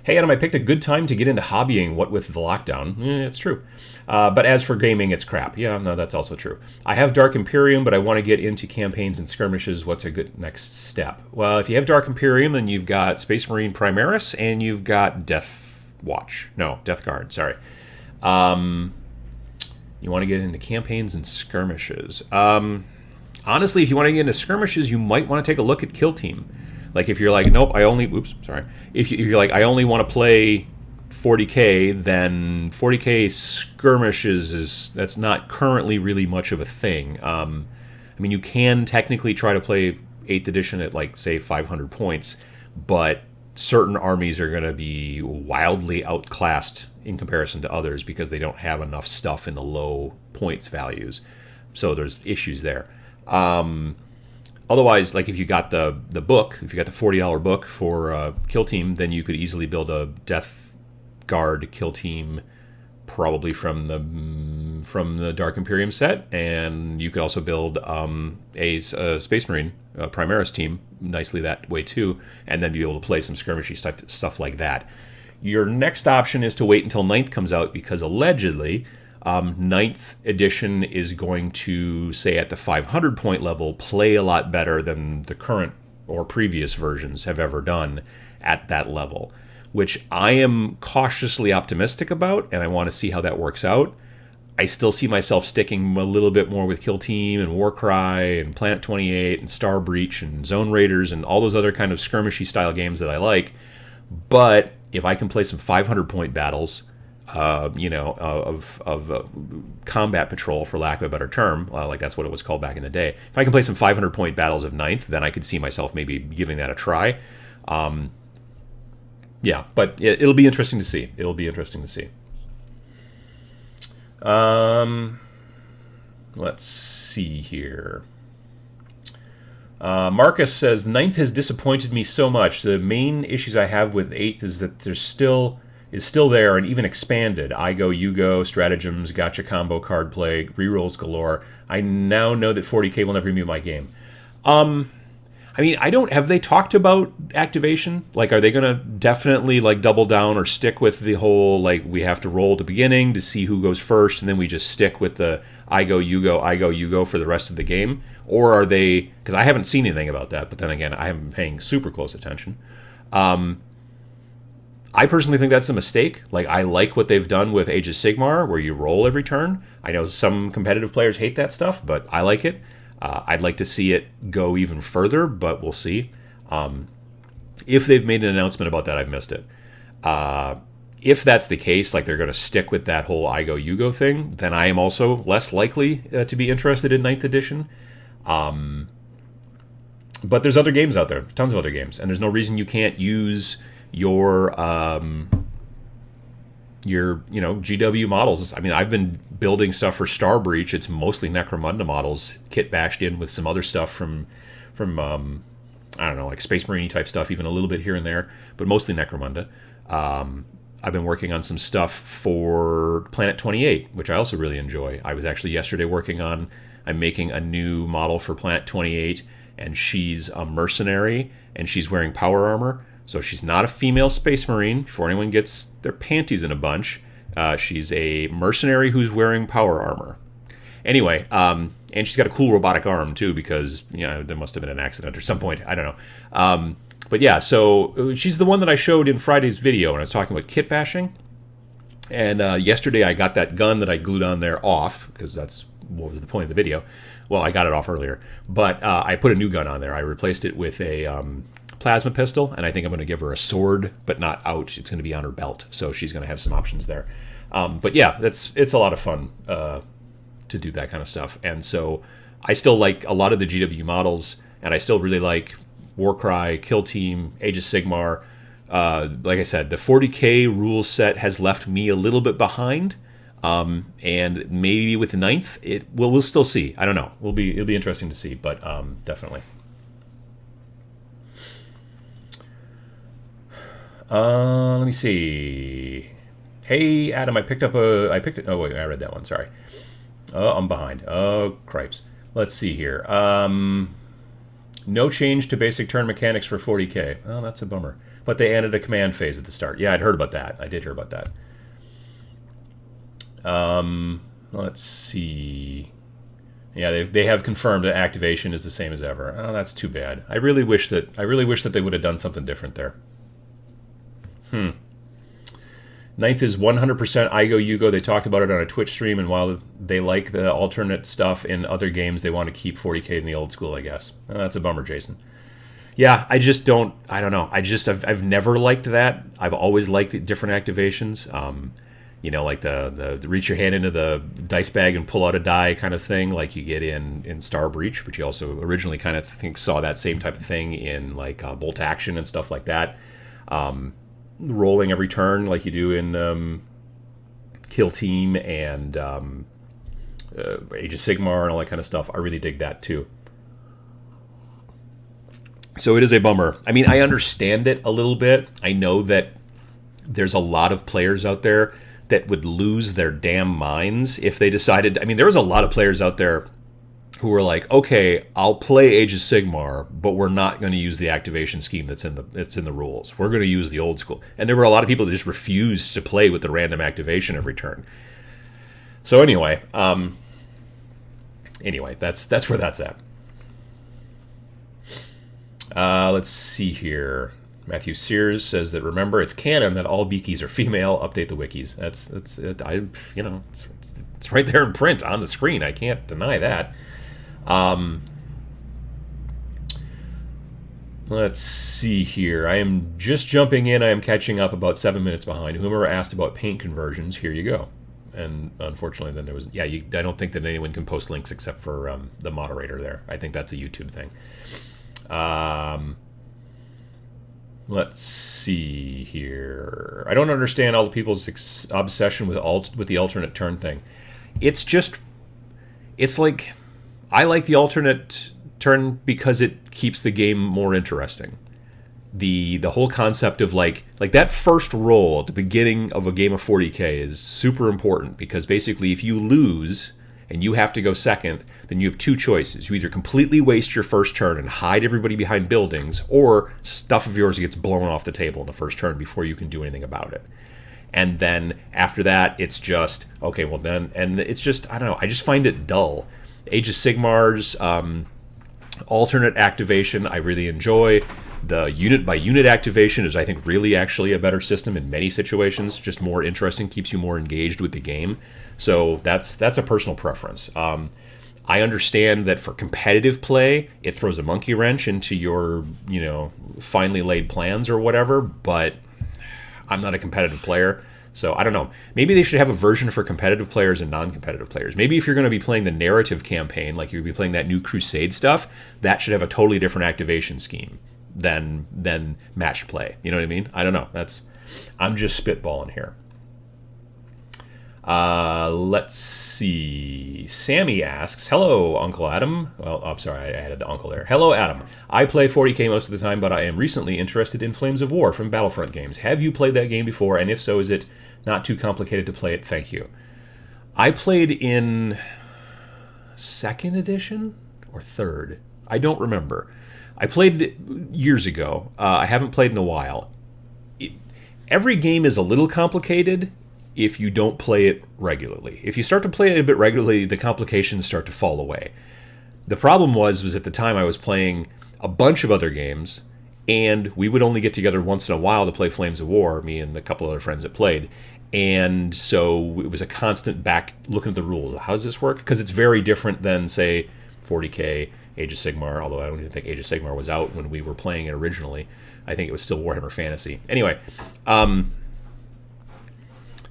Hey Adam, I picked a good time to get into hobbying. What with the lockdown? It's true. But as for gaming, it's crap. Yeah, no, that's also true. I have Dark Imperium, but I want to get into campaigns and skirmishes. What's a good next step? Well, if you have Dark Imperium, then you've got Space Marine Primaris, and you've got Death Guard, sorry. You want to get into campaigns and skirmishes. Honestly, if you want to get into skirmishes, you might want to take a look at Kill Team. Like if you're like, nope, I only, oops, sorry. If you're like, I only want to play 40K, then 40K skirmishes that's not currently really much of a thing. I mean, you can technically try to play 8th edition at like, say, 500 points, but certain armies are going to be wildly outclassed in comparison to others because they don't have enough stuff in the low points values. So there's issues there. Otherwise, like if you got the book, if you got the $40 book for Kill Team, then you could easily build a Death Guard Kill Team, probably from the Dark Imperium set, and you could also build a Space Marine Primaris team nicely that way too, and then be able to play some skirmishy stuff like that. Your next option is to wait until 9th comes out, because allegedly 9th edition is going to, say at the 500 point level, play a lot better than the current or previous versions have ever done at that level, which I am cautiously optimistic about, and I want to see how that works out. I still see myself sticking a little bit more with Kill Team and Warcry and Planet 28 and Star Breach and Zone Raiders and all those other kind of skirmishy style games that I like. But if I can play some 500 point battles, of combat patrol, for lack of a better term, like that's what it was called back in the day. If I can play some 500 point battles of 9th, then I could see myself maybe giving that a try. Yeah, but it'll be interesting to see. Let's see here. Marcus says, 9th has disappointed me so much. The main issues I have with 8th is that there's still there and even expanded. I go, you go, stratagems, gotcha combo, card play, rerolls galore. I now know that 40K will never be my game. I mean, have they talked about activation? Like, are they going to definitely like double down or stick with the whole, like, we have to roll at the beginning to see who goes first, and then we just stick with the I go, you go for the rest of the game? Or are they, because I haven't seen anything about that, but then again, I haven't been paying super close attention. I personally think that's a mistake. Like, I like what they've done with Age of Sigmar, where you roll every turn. I know some competitive players hate that stuff, but I like it. I'd like to see it go even further, but we'll see. If they've made an announcement about that, I've missed it. If that's the case, like they're going to stick with that whole I go, you go thing, then I am also less likely to be interested in 9th edition. But there's other games out there, tons of other games, and there's no reason you can't use your GW models. I mean, I've been building stuff for Star Breach. It's mostly Necromunda models, kit bashed in with some other stuff from I don't know, like Space Marine type stuff, even a little bit here and there, but mostly Necromunda. I've been working on some stuff for Planet 28, which I also really enjoy. I was actually yesterday I'm making a new model for Planet 28, and she's a mercenary, and she's wearing power armor. So she's not a female Space Marine, before anyone gets their panties in a bunch. She's a mercenary who's wearing power armor. Anyway, and she's got a cool robotic arm, too, because there must have been an accident or some point. I don't know. But yeah, so she's the one that I showed in Friday's video when I was talking about kit bashing. And yesterday I got that gun that I glued on there off, because that's what was the point of the video. Well, I got it off earlier. But I put a new gun on there. I replaced it with a plasma pistol, and I think I'm going to give her a sword, but not out. It's going to be on her belt, so she's going to have some options there. But yeah, it's a lot of fun to do that kind of stuff. And so I still like a lot of the GW models, and I still really like Warcry, Kill Team, Age of Sigmar. Like I said, the 40K rule set has left me a little bit behind, and maybe with the 9th, we'll still see. I don't know. It'll be interesting to see, but definitely. Let me see. Hey, Adam, I picked it. Oh, wait, I read that one. Sorry. Oh, I'm behind. Oh, cripes. Let's see here. No change to basic turn mechanics for 40K. Oh, that's a bummer. But they added a command phase at the start. Yeah, I'd heard about that. I did hear about that. Let's see. Yeah, they have confirmed that activation is the same as ever. Oh, that's too bad. I really wish that they would have done something different there. Ninth is 100% IGO Yugo. They talked about it on a Twitch stream, and while they like the alternate stuff in other games, they want to keep 40k in the old school, I guess. That's a bummer, Jason. Yeah, I don't know. I've never liked that. I've always liked the different activations. Like the reach your hand into the dice bag and pull out a die kind of thing, like you get in Star Breach, but you also originally kind of saw that same type of thing in like Bolt Action and stuff like that. Rolling every turn like you do in Kill Team and Age of Sigmar and all that kind of stuff. I really dig that too. So it is a bummer. I mean, I understand it a little bit. I know that there's a lot of players out there that would lose their damn minds if they decided... I mean, there was a lot of players out there who were like, okay, I'll play Age of Sigmar, but we're not going to use the activation scheme that's in the rules. We're going to use the old school. And there were a lot of people that just refused to play with the random activation every turn. So anyway, that's where that's at. Let's see here. Matthew Sears says that remember it's canon that all beakies are female. Update the wikis. That's it. It's right there in print on the screen. I can't deny that. Let's see here. I am just jumping in. I am catching up about 7 minutes behind. Whomever asked about paint conversions, here you go. And unfortunately, then there was I don't think that anyone can post links except for the moderator there. I think that's a YouTube thing. Let's see here. I don't understand all the people's obsession with the alternate turn thing. It's like I like the alternate turn because it keeps the game more interesting. The whole concept of like that first roll at the beginning of a game of 40k is super important because basically if you lose and you have to go second, then you have two choices. You either completely waste your first turn and hide everybody behind buildings, or stuff of yours gets blown off the table in the first turn before you can do anything about it. And then after that, it's just, okay, well then, and it's just, I don't know, I just find it dull. Age of Sigmar's alternate activation, I really enjoy. The unit-by-unit activation is, I think, really actually a better system in many situations, just more interesting, keeps you more engaged with the game. So that's a personal preference. I understand that for competitive play, it throws a monkey wrench into your, finely laid plans or whatever, but I'm not a competitive player, so I don't know. Maybe they should have a version for competitive players and non-competitive players. Maybe if you're going to be playing the narrative campaign, like you'll be playing that new Crusade stuff, that should have a totally different activation scheme than match play. You know what I mean? I don't know. I'm just spitballing here. Let's see. Sammy asks, hello, Uncle Adam. Well, I'm sorry, I added the uncle there. Hello, Adam. I play 40k most of the time, but I am recently interested in Flames of War from Battlefront games. Have you played that game before? And if so, is it not too complicated to play it? Thank you. I played in 2nd edition or 3rd. I don't remember. I played years ago. I haven't played in a while. Every game is a little complicated if you don't play it regularly. If you start to play it a bit regularly, the complications start to fall away. The problem was at the time I was playing a bunch of other games, and we would only get together once in a while to play Flames of War, me and a couple other friends that played. And so it was a constant back looking at the rules. How does this work? Because it's very different than, say, 40k, Age of Sigmar, although I don't even think Age of Sigmar was out when we were playing it originally. I think it was still Warhammer Fantasy. Anyway,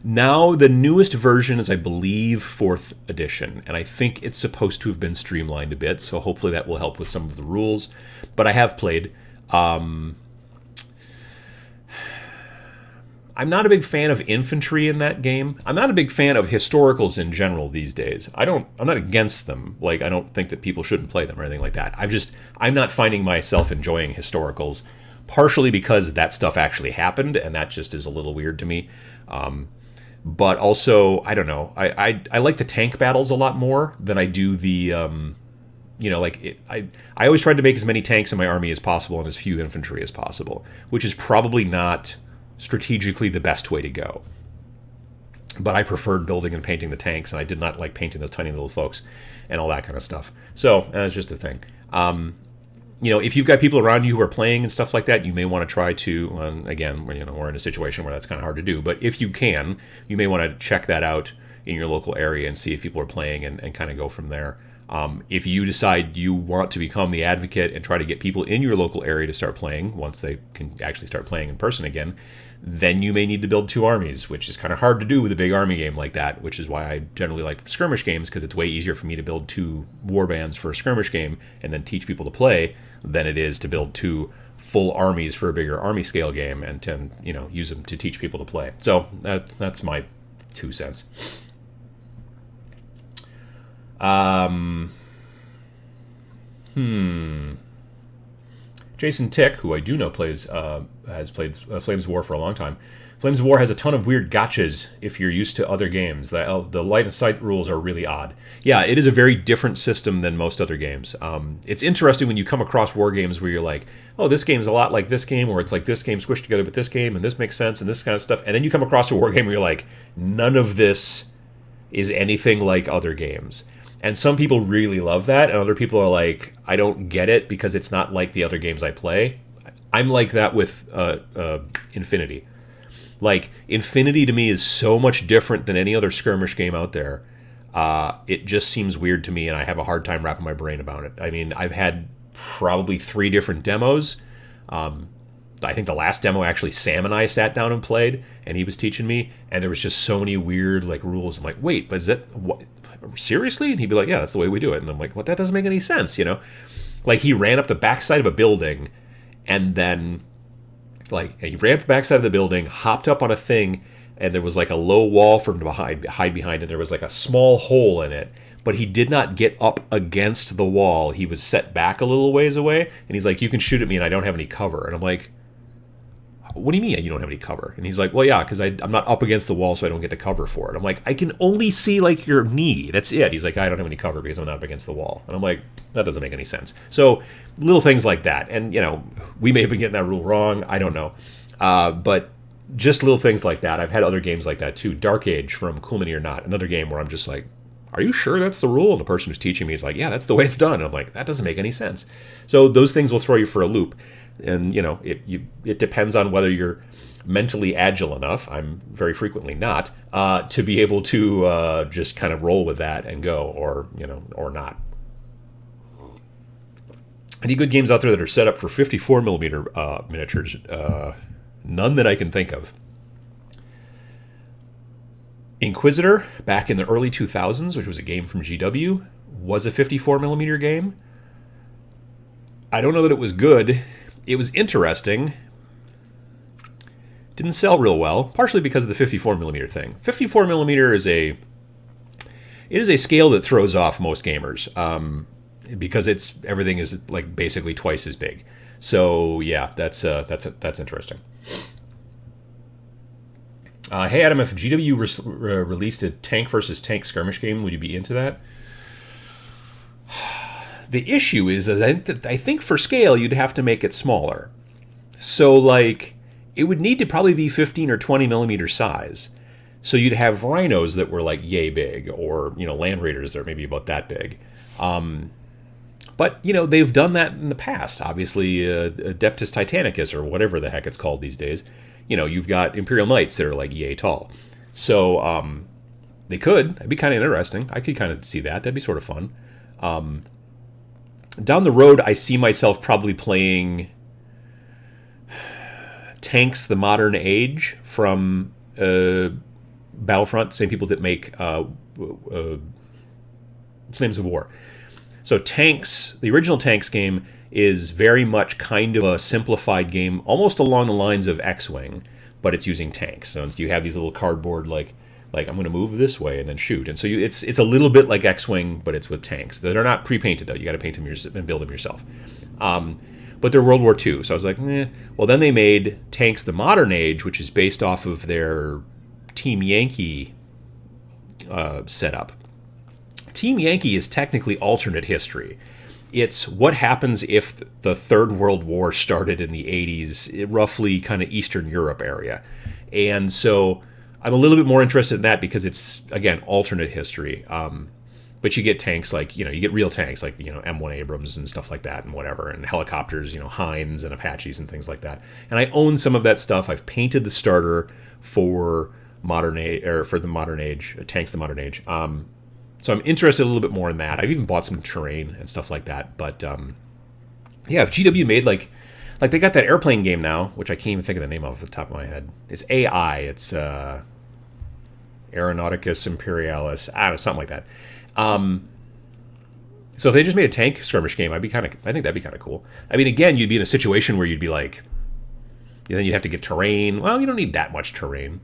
now the newest version is, I believe, 4th edition, and I think it's supposed to have been streamlined a bit, so hopefully that will help with some of the rules. But I have played. I'm not a big fan of infantry in that game. I'm not a big fan of historicals in general these days. I'm not against them. Like, I don't think that people shouldn't play them or anything like that. I'm not finding myself enjoying historicals, partially because that stuff actually happened, and that just is a little weird to me. But also, I don't know. I like the tank battles a lot more than I do the, I always tried to make as many tanks in my army as possible and as few infantry as possible, which is probably not strategically the best way to go. But I preferred building and painting the tanks, and I did not like painting those tiny little folks and all that kind of stuff. So, it's just a thing. if you've got people around you who are playing and stuff like that, you may want to try to, again, we're in a situation where that's kind of hard to do, but if you can, you may want to check that out in your local area and see if people are playing and kind of go from there. If you decide you want to become the advocate and try to get people in your local area to start playing once they can actually start playing in person again, then you may need to build 2 armies, which is kind of hard to do with a big army game like that, which is why I generally like skirmish games, because it's way easier for me to build 2 warbands for a skirmish game and then teach people to play than it is to build 2 full armies for a bigger army scale game and to use them to teach people to play. So that's my 2 cents. Jason Tick, who I do know has played Flames of War for a long time. Flames of War has a ton of weird gotchas if you're used to other games. The light and sight rules are really odd. Yeah, it is a very different system than most other games. It's interesting when you come across war games where you're like, oh, this game's a lot like this game, or it's like this game squished together with this game, and this makes sense, and this kind of stuff. And then you come across a war game where you're like, none of this is anything like other games. And some people really love that, and other people are like, I don't get it because it's not like the other games I play. I'm like that with Infinity. Like, Infinity to me is so much different than any other skirmish game out there. It just seems weird to me, and I have a hard time wrapping my brain about it. I mean, I've had probably 3 different demos. I think the last demo, actually, Sam and I sat down and played, and he was teaching me, and there was just so many weird rules. I'm like, wait, but is that what? Seriously? And he'd be like, yeah, that's the way we do it. And I'm like, what? That doesn't make any sense, Like, he ran up the backside of a building, and then, he ran up the backside of the building, hopped up on a thing, and there was, a low wall for him to hide behind, and there was, a small hole in it. But he did not get up against the wall. He was set back a little ways away, and he's like, you can shoot at me, and I don't have any cover. And I'm like, what do you mean you don't have any cover? And he's like, well, yeah, because I'm not up against the wall, so I don't get the cover for it. I'm like, I can only see your knee. That's it. He's like, I don't have any cover because I'm not up against the wall. And I'm like, that doesn't make any sense. So little things like that. And, we may have been getting that rule wrong. I don't know. But just little things like that. I've had other games like that too. Dark Age from Cool Mini or Not, another game where I'm just like, are you sure that's the rule? And the person who's teaching me is like, yeah, that's the way it's done. And I'm like, that doesn't make any sense. So those things will throw you for a loop. And, it depends on whether you're mentally agile enough, I'm very frequently not, to be able to just kind of roll with that and go, or not. Any good games out there that are set up for 54 millimeter miniatures? None that I can think of. Inquisitor, back in the early 2000s, which was a game from GW, was a 54 millimeter game. I don't know that it was good. It was interesting. Didn't sell real well, partially because of the 54 millimeter thing. 54 millimeter is a scale that throws off most gamers, because everything is basically twice as big. So yeah, that's interesting. Hey Adam, if GW released a tank versus tank skirmish game, would you be into that? The issue is I think for scale, you'd have to make it smaller. So, it would need to probably be 15 or 20 millimeter size. So you'd have rhinos that were, yay big, or, land raiders that are maybe about that big. But, they've done that in the past. Obviously, Adeptus Titanicus, or whatever the heck it's called these days. You've got Imperial Knights that are, yay tall. So, they could. That'd be kind of interesting. I could kind of see that. That'd be sort of fun. Down the road, I see myself probably playing Tanks: The Modern Age from Battlefront, same people that make Flames of War. So Tanks, the original Tanks game, is very much kind of a simplified game, almost along the lines of X-Wing, but it's using tanks. So you have these little cardboard, I'm going to move this way and then shoot. And so it's a little bit like X-Wing, but it's with tanks. They're not pre-painted, though. You got to paint them and build them yourself. But they're World War II. So I was like, Well, then they made Tanks: The Modern Age, which is based off of their Team Yankee setup. Team Yankee is technically alternate history. It's what happens if the Third World War started in the 80s, roughly kind of Eastern Europe area. And so I'm a little bit more interested in that because it's, again, alternate history. But you get tanks like, you get real tanks like, M1 Abrams and stuff like that and whatever, and helicopters, Hinds and Apaches and things like that. And I own some of that stuff. I've painted the starter for modern age, or for the modern age, tanks the modern age. So I'm interested a little bit more in that. I've even bought some terrain and stuff like that. But yeah, if GW made like they got that airplane game now, which I can't even think of the name of off the top of my head. It's AI. It's Aeronauticus Imperialis. I don't know, something like that. So if they just made a tank skirmish game, I think that'd be kind of cool. I mean, again, you'd be in a situation where you'd be like, then you'd have to get terrain. Well, you don't need that much terrain.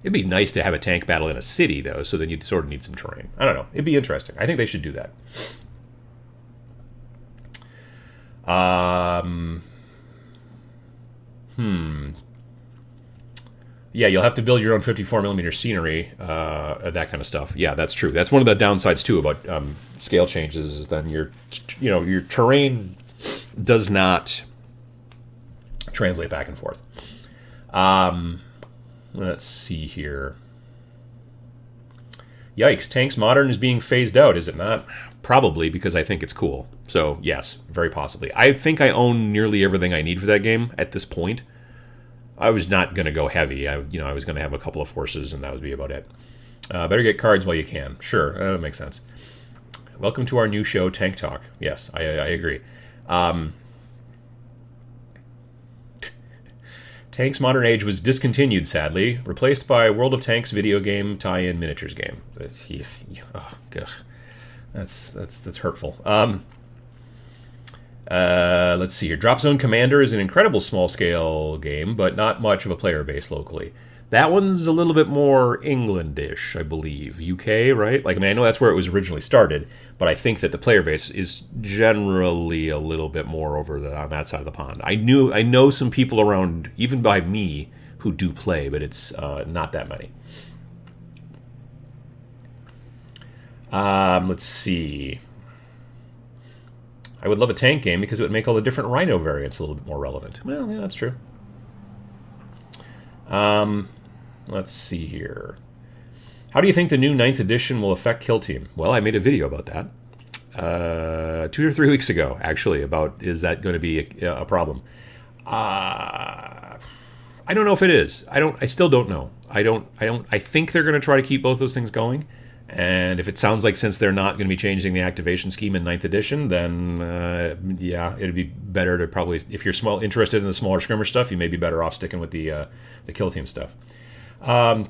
It'd be nice to have a tank battle in a city, though, so then you'd sort of need some terrain. I don't know. It'd be interesting. I think they should do that. Yeah, you'll have to build your own 54mm scenery, that kind of stuff. Yeah, that's true. That's one of the downsides, too, about scale changes, is then your terrain does not translate back and forth. Let's see here. Yikes, Tanks Modern is being phased out, is it not? Probably, because I think it's cool. So, yes, very possibly. I think I own nearly everything I need for that game at this point. I was not going to go heavy. I was going to have a couple of forces, and that would be about it. Better get cards while you can. Sure, that makes sense. Welcome to our new show, Tank Talk. Yes, I agree. Tanks Modern Age was discontinued, sadly, replaced by World of Tanks video game tie-in miniatures game. Oh, gosh. That's hurtful. Let's see here. Drop Zone Commander is an incredible small-scale game, but not much of a player base locally. That one's a little bit more Englandish, I believe. UK, right? I know that's where it was originally started, but I think that the player base is generally a little bit more over on that side of the pond. I know some people around, even by me, who do play, but it's not that many. Let's see. I would love a tank game because it would make all the different Rhino variants a little bit more relevant. Well, yeah, that's true. Let's see here. How do you think the new 9th edition will affect Kill Team? Well, I made a video about that 2 or 3 weeks ago, actually, about is that going to be a problem. I don't know if it is. I still don't know. I think they're going to try to keep both those things going. And if it sounds like since they're not going to be changing the activation scheme in 9th edition, then yeah, it'd be better to probably, if you're interested in the smaller skirmish stuff, you may be better off sticking with the Kill Team stuff.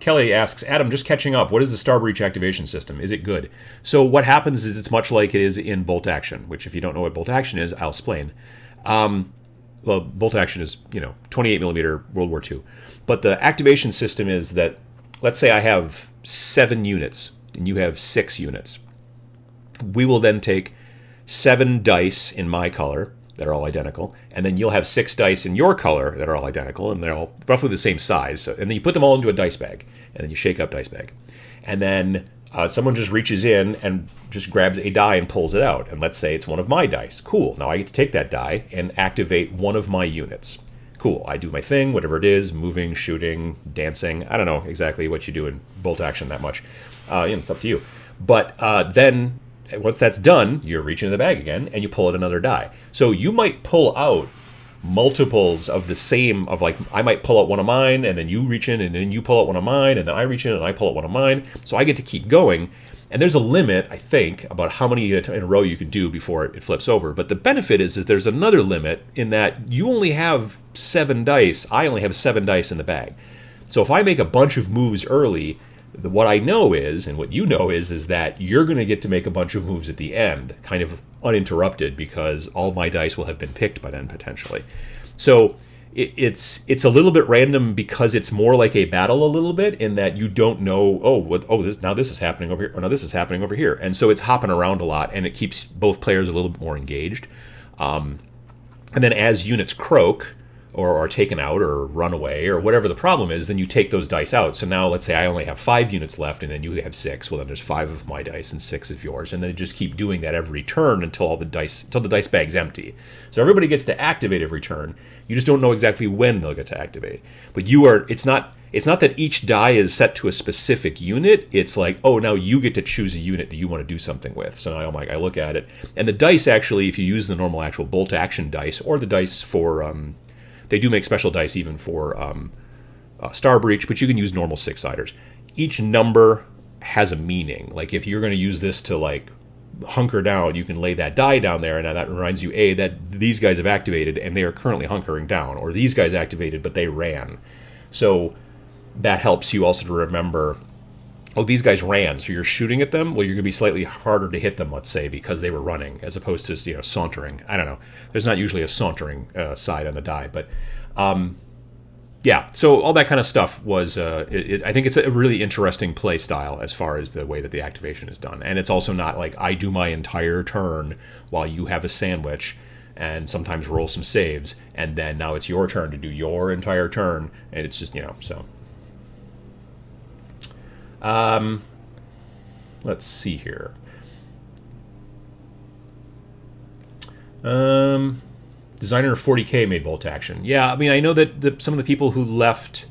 Kelly asks, Adam, just catching up, what is the Star Breach activation system? Is it good? So what happens is it's much like it is in Bolt Action, which if you don't know what Bolt Action is, I'll explain. Well, Bolt Action is, 28mm World War II. But the activation system is that, let's say I have 7 units, and you have 6 units. We will then take 7 dice in my color that are all identical, and then you'll have 6 dice in your color that are all identical, and they're all roughly the same size. So, and then you put them all into a dice bag, and then you shake up dice bag. And then someone just reaches in and just grabs a die and pulls it out. And let's say it's one of my dice. Cool. Now I get to take that die and activate one of my units. Cool. I do my thing, whatever it is, moving, shooting, dancing. I don't know exactly what you do in Bolt Action that much. It's up to you. But then once that's done, you're reaching in the bag again and you pull out another die. So you might pull out multiples of the same, I might pull out one of mine and then you reach in and then you pull out one of mine and then I reach in and I pull out one of mine. So I get to keep going. And there's a limit, I think, about how many in a row you can do before it flips over. But the benefit is there's another limit in that you only have 7 dice. I only have 7 dice in the bag. So if I make a bunch of moves early, what I know is, and what you know is that you're going to get to make a bunch of moves at the end, kind of uninterrupted, because all my dice will have been picked by then, potentially. So it's a little bit random because it's more like a battle a little bit in that you don't know, this is happening over here, or no, this is happening over here. And so it's hopping around a lot, and it keeps both players a little bit more engaged. And then as units croak, or are taken out or run away or whatever the problem is, then you take those dice out. So now let's say I only have 5 units left and then you have 6. Well, then there's 5 of my dice and 6 of yours. And then just keep doing that every turn until the dice bag's empty. So everybody gets to activate every turn. You just don't know exactly when they'll get to activate. But it's not that each die is set to a specific unit. It's like, oh, now you get to choose a unit that you want to do something with. So now I look at it. And the dice actually, if you use the normal actual bolt action dice or the dice for... they do make special dice even for Star Breach, but you can use normal 6-siders. Each number has a meaning. Like if you're going to use this to like hunker down, you can lay that die down there, and that reminds you, A, that these guys have activated and they are currently hunkering down, or these guys activated but they ran. So that helps you also to remember, oh, these guys ran, so you're shooting at them. Well, you're going to be slightly harder to hit them, let's say, because they were running, as opposed to sauntering. I don't know. There's not usually a sauntering side on the die, but yeah. So all that kind of stuff was. I think it's a really interesting play style as far as the way that the activation is done, and it's also not like I do my entire turn while you have a sandwich, and sometimes roll some saves, and then now it's your turn to do your entire turn, and it's just so. Let's see here. Designer of 40K made bolt action. Yeah, I mean, I know that some of the people who left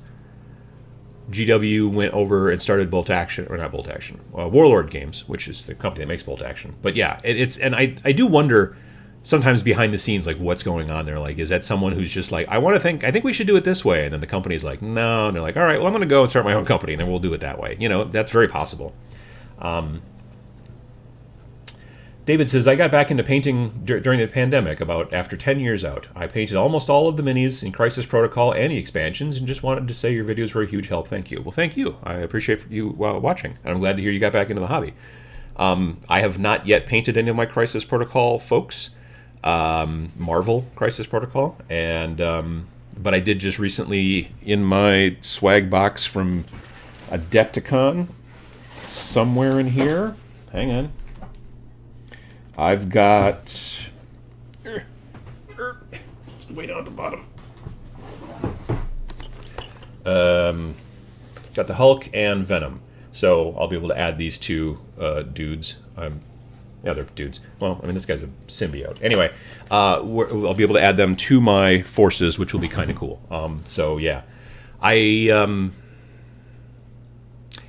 GW went over and started bolt action, or not bolt action, Warlord Games, which is the company that makes bolt action. But yeah, I do wonder sometimes behind the scenes, like what's going on there. Like, is that someone who's just like, I think we should do it this way, and then the company's like, no, and they're like, all right, well, I'm going to go and start my own company, and then we'll do it that way. That's very possible. David says, I got back into painting during the pandemic, after 10 years out. I painted almost all of the minis in Crisis Protocol and the expansions, and just wanted to say your videos were a huge help. Thank you. Well, thank you. I appreciate you watching, and I'm glad to hear you got back into the hobby. I have not yet painted any of my Crisis Protocol folks. Marvel Crisis Protocol, and but I did just recently in my swag box from Adepticon, somewhere in here. Hang on, I've got it's way down at the bottom. Got the Hulk and Venom, so I'll be able to add these two dudes. Yeah, they're dudes. Well, I mean, this guy's a symbiote. Anyway, I'll be able to add them to my forces, which will be kind of cool. So, yeah.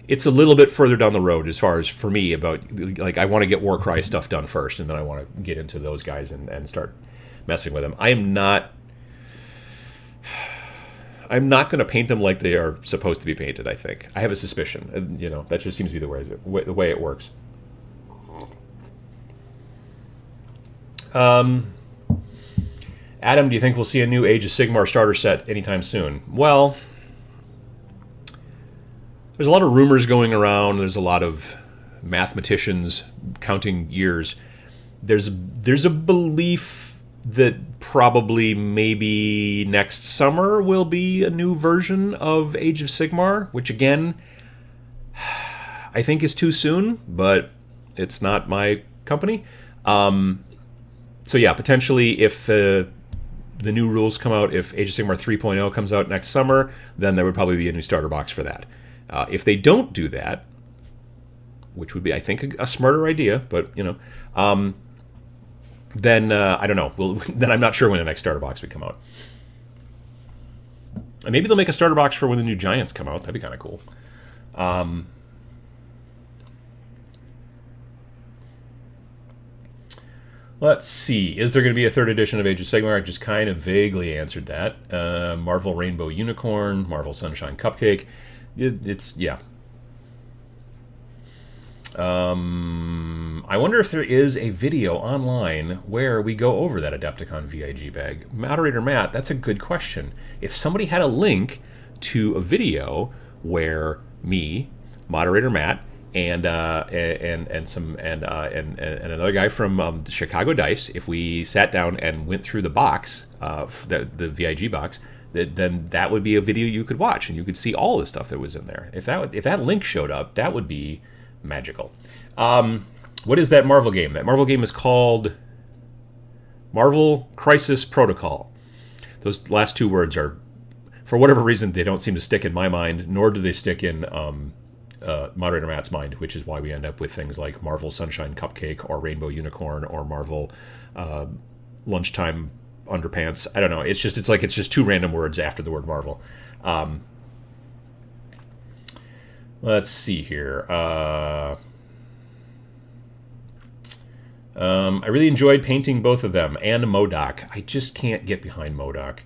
It's a little bit further down the road as far as, for me, about, like, I want to get Warcry stuff done first, and then I want to get into those guys and start messing with them. I'm not going to paint them like they are supposed to be painted, I think. I have a suspicion. That just seems to be the way it works. Adam, do you think we'll see a new Age of Sigmar starter set anytime soon? Well, there's a lot of rumors going around. There's a lot of mathematicians counting years. There's a belief that probably maybe next summer will be a new version of Age of Sigmar, which again, I think is too soon, but it's not my company. So yeah, potentially if the new rules come out, if Age of Sigmar 3.0 comes out next summer, then there would probably be a new starter box for that. If they don't do that, which would be, I think, a smarter idea, but, then I don't know. Well, then I'm not sure when the next starter box would come out. And maybe they'll make a starter box for when the new Giants come out. That'd be kind of cool. Let's see. Is there going to be a third edition of Age of Sigmar? I just kind of vaguely answered that. Marvel Rainbow Unicorn, Marvel Sunshine Cupcake. It's yeah. I wonder if there is a video online where we go over that Adepticon VIG bag. Moderator Matt, that's a good question. If somebody had a link to a video where me, Moderator Matt, and another guy from Chicago Dice, if we sat down and went through the box, the VIG box, then that would be a video you could watch, and you could see all the stuff that was in there. If that link showed up, that would be magical. What is that Marvel game? That Marvel game is called Marvel Crisis Protocol. Those last two words are, for whatever reason, they don't seem to stick in my mind, nor do they stick in Moderator Matt's mind, which is why we end up with things like Marvel Sunshine Cupcake or Rainbow Unicorn or Marvel Lunchtime Underpants. I don't know. It's just two random words after the word Marvel. Let's see here. I really enjoyed painting both of them and MODOK. I just can't get behind MODOK.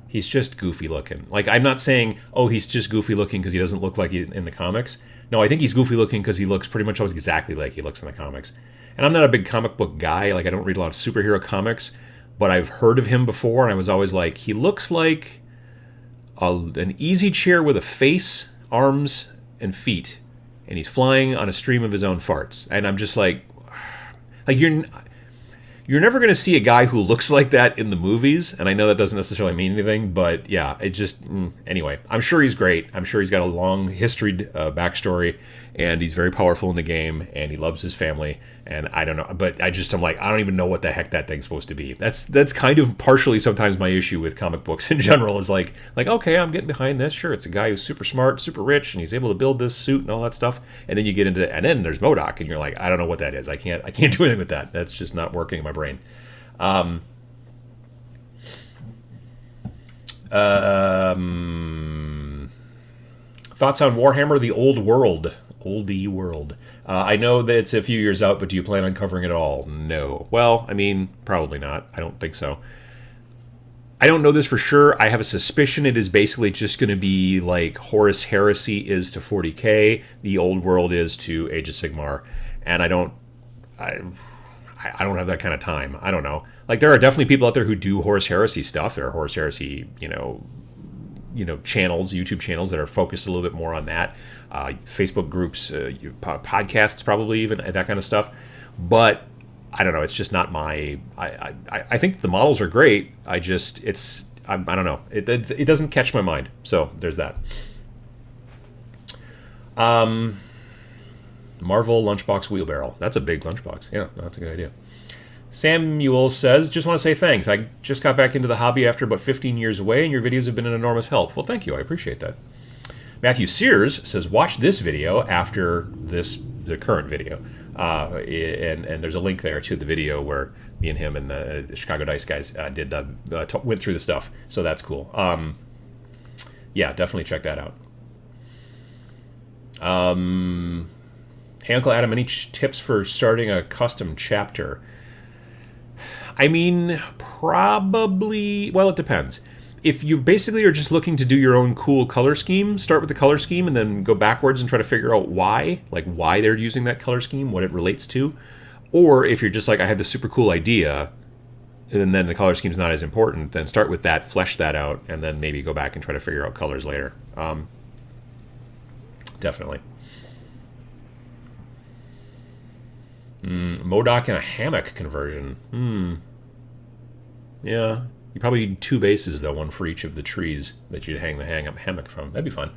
He's just goofy looking. Like, I'm not saying, oh, he's just goofy looking because he doesn't look like he in the comics. No, I think he's goofy looking because he looks pretty much always exactly like he looks in the comics. And I'm not a big comic book guy. Like, I don't read a lot of superhero comics, but I've heard of him before, and I was always like, he looks like an easy chair with a face, arms, and feet, and he's flying on a stream of his own farts. And I'm just like you're never going to see a guy who looks like that in the movies, and I know that doesn't necessarily mean anything, but yeah, it just... Anyway, I'm sure he's great. I'm sure he's got a long historied backstory, and he's very powerful in the game, and he loves his family, and I don't know, but I'm like, I don't even know what the heck that thing's supposed to be. That's kind of partially sometimes my issue with comic books in general, is like, okay, I'm getting behind this. Sure, it's a guy who's super smart, super rich, and he's able to build this suit and all that stuff, and then you get into it, and then there's MODOK, and you're like, I don't know what that is. I can't do anything with that. That's just not working in my brain. Thoughts on Warhammer: The Old World? Oldie World. I know that it's a few years out, but do you plan on covering it all? No. Well, I mean, probably not. I don't think so. I don't know this for sure. I have a suspicion it is basically just going to be like Horus Heresy is to 40k, The Old World is to Age of Sigmar, and I don't have that kind of time. I don't know. Like, there are definitely people out there who do Horus Heresy stuff. There are Horus Heresy, channels, YouTube channels that are focused a little bit more on that. Facebook groups, podcasts, probably even that kind of stuff. But I don't know. It's just not my. I think the models are great. I don't know. It doesn't catch my mind. So there's that. Marvel Lunchbox Wheelbarrow. That's a big lunchbox. Yeah, that's a good idea. Samuel says, just want to say thanks. I just got back into the hobby after about 15 years away, and your videos have been an enormous help. Well, thank you. I appreciate that. Matthew Sears says, watch this video after the current video. And there's a link there to the video where me and him and the Chicago Dice guys went through the stuff. So that's cool. Yeah, definitely check that out. Hey, Uncle Adam, any tips for starting a custom chapter? I mean, probably... Well, it depends. If you basically are just looking to do your own cool color scheme, start with the color scheme and then go backwards and try to figure out why they're using that color scheme, what it relates to. Or if you're just like, I have this super cool idea, and then the color scheme's not as important, then start with that, flesh that out, and then maybe go back and try to figure out colors later. Definitely. MODOK and a hammock conversion. Yeah. You probably need two bases, though, one for each of the trees that you'd hang the hammock from. That'd be fun.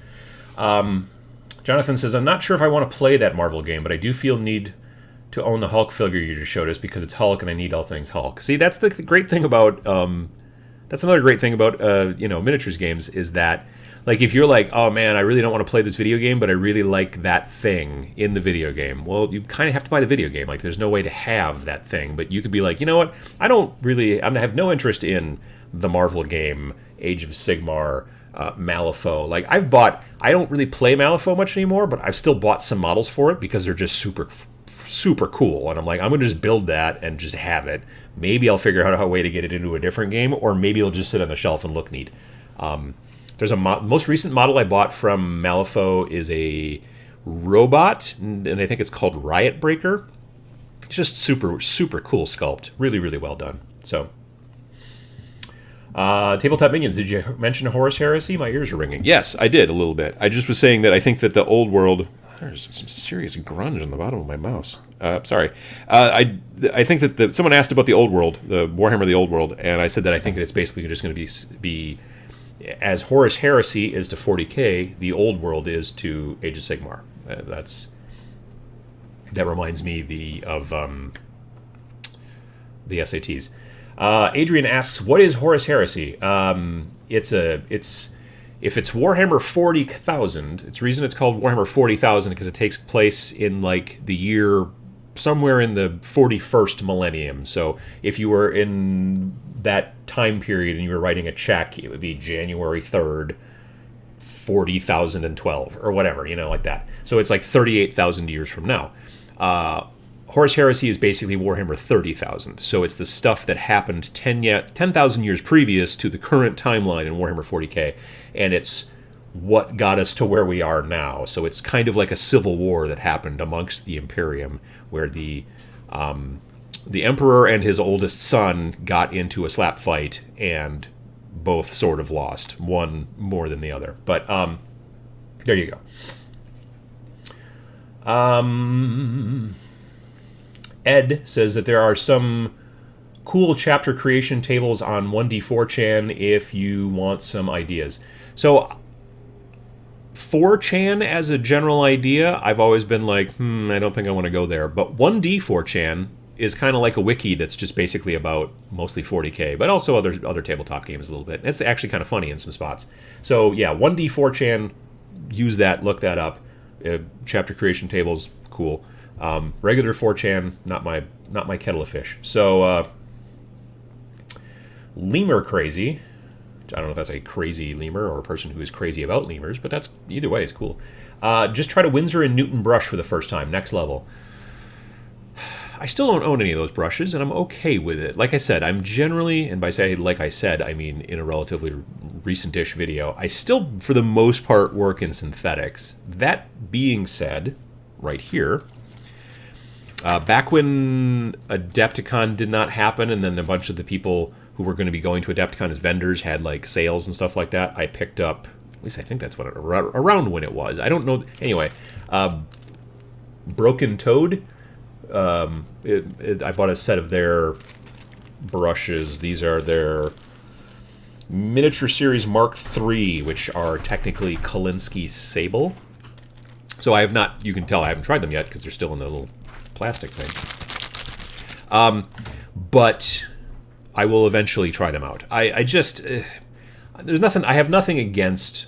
Jonathan says, I'm not sure if I want to play that Marvel game, but I do feel need to own the Hulk figure you just showed us because it's Hulk and I need all things Hulk. See, that's the great thing about... that's another great thing about, miniatures games is that, like, if you're like, oh, man, I really don't want to play this video game, but I really like that thing in the video game. Well, you kind of have to buy the video game. Like, there's no way to have that thing. But you could be like, you know what? I have no interest in the Marvel game, Age of Sigmar, Malifaux. Like, I don't really play Malifaux much anymore, but I've still bought some models for it because they're just super, super cool. And I'm like, I'm going to just build that and just have it. Maybe I'll figure out a way to get it into a different game, or maybe it'll just sit on the shelf and look neat. There's a most recent model I bought from Malifaux is a robot, and I think it's called Riot Breaker. It's just super, super cool sculpt. Really, really well done. So, Tabletop Minions, did you mention Horus Heresy? My ears are ringing. Yes, I did a little bit. I just was saying that I think that the old world... There's some serious grunge on the bottom of my mouse. Sorry. I think that someone asked about the old world, the Warhammer the Old World, and I said that I think that it's basically just going to be as Horus Heresy is to 40k, the old world is to Age of Sigmar. That reminds me of the SATs. Adrian asks, what is Horus Heresy? If it's Warhammer 40,000, it's reason it's called Warhammer 40,000 because it takes place in like the year somewhere in the 41st millennium. So if you were in that time period and you were writing a check, it would be January 3rd, 40,012 or whatever, like that. So it's like 38,000 years from now. Horus Heresy is basically Warhammer 30,000. So it's the stuff that happened 10,000 years previous to the current timeline in Warhammer 40k. And it's what got us to where we are now. So it's kind of like a civil war that happened amongst the Imperium, where the Emperor and his oldest son got into a slap fight and both sort of lost, one more than the other. But there you go. Ed says that there are some cool chapter creation tables on 1D4chan if you want some ideas. So 4chan as a general idea, I've always been like, I don't think I want to go there. But 1D4chan is kind of like a wiki that's just basically about mostly 40k, but also other tabletop games a little bit. It's actually kind of funny in some spots. So yeah, 1D4chan, use that, look that up. Chapter creation tables, cool. Regular 4chan, not my kettle of fish. So Lemur Crazy, I don't know if that's a crazy lemur or a person who is crazy about lemurs, but that's either way is cool. Just try to Windsor and Newton brush for the first time, next level. I still don't own any of those brushes, and I'm okay with it. Like I said, I'm generally, and by saying like I said, I mean in a relatively recent-ish video, I still, for the most part, work in synthetics. That being said, right here, back when Adepticon did not happen, and then a bunch of the people who were going to be going to Adepticon as vendors had like sales and stuff like that, I picked up, at least I think that's what around when it was. I don't know. Anyway, Broken Toad. I bought a set of their brushes. These are their Miniature Series Mark III, which are technically Kolinsky Sable. So I have not, you can tell I haven't tried them yet because they're still in the little plastic thing. But I will eventually try them out. I just, there's nothing, I have nothing against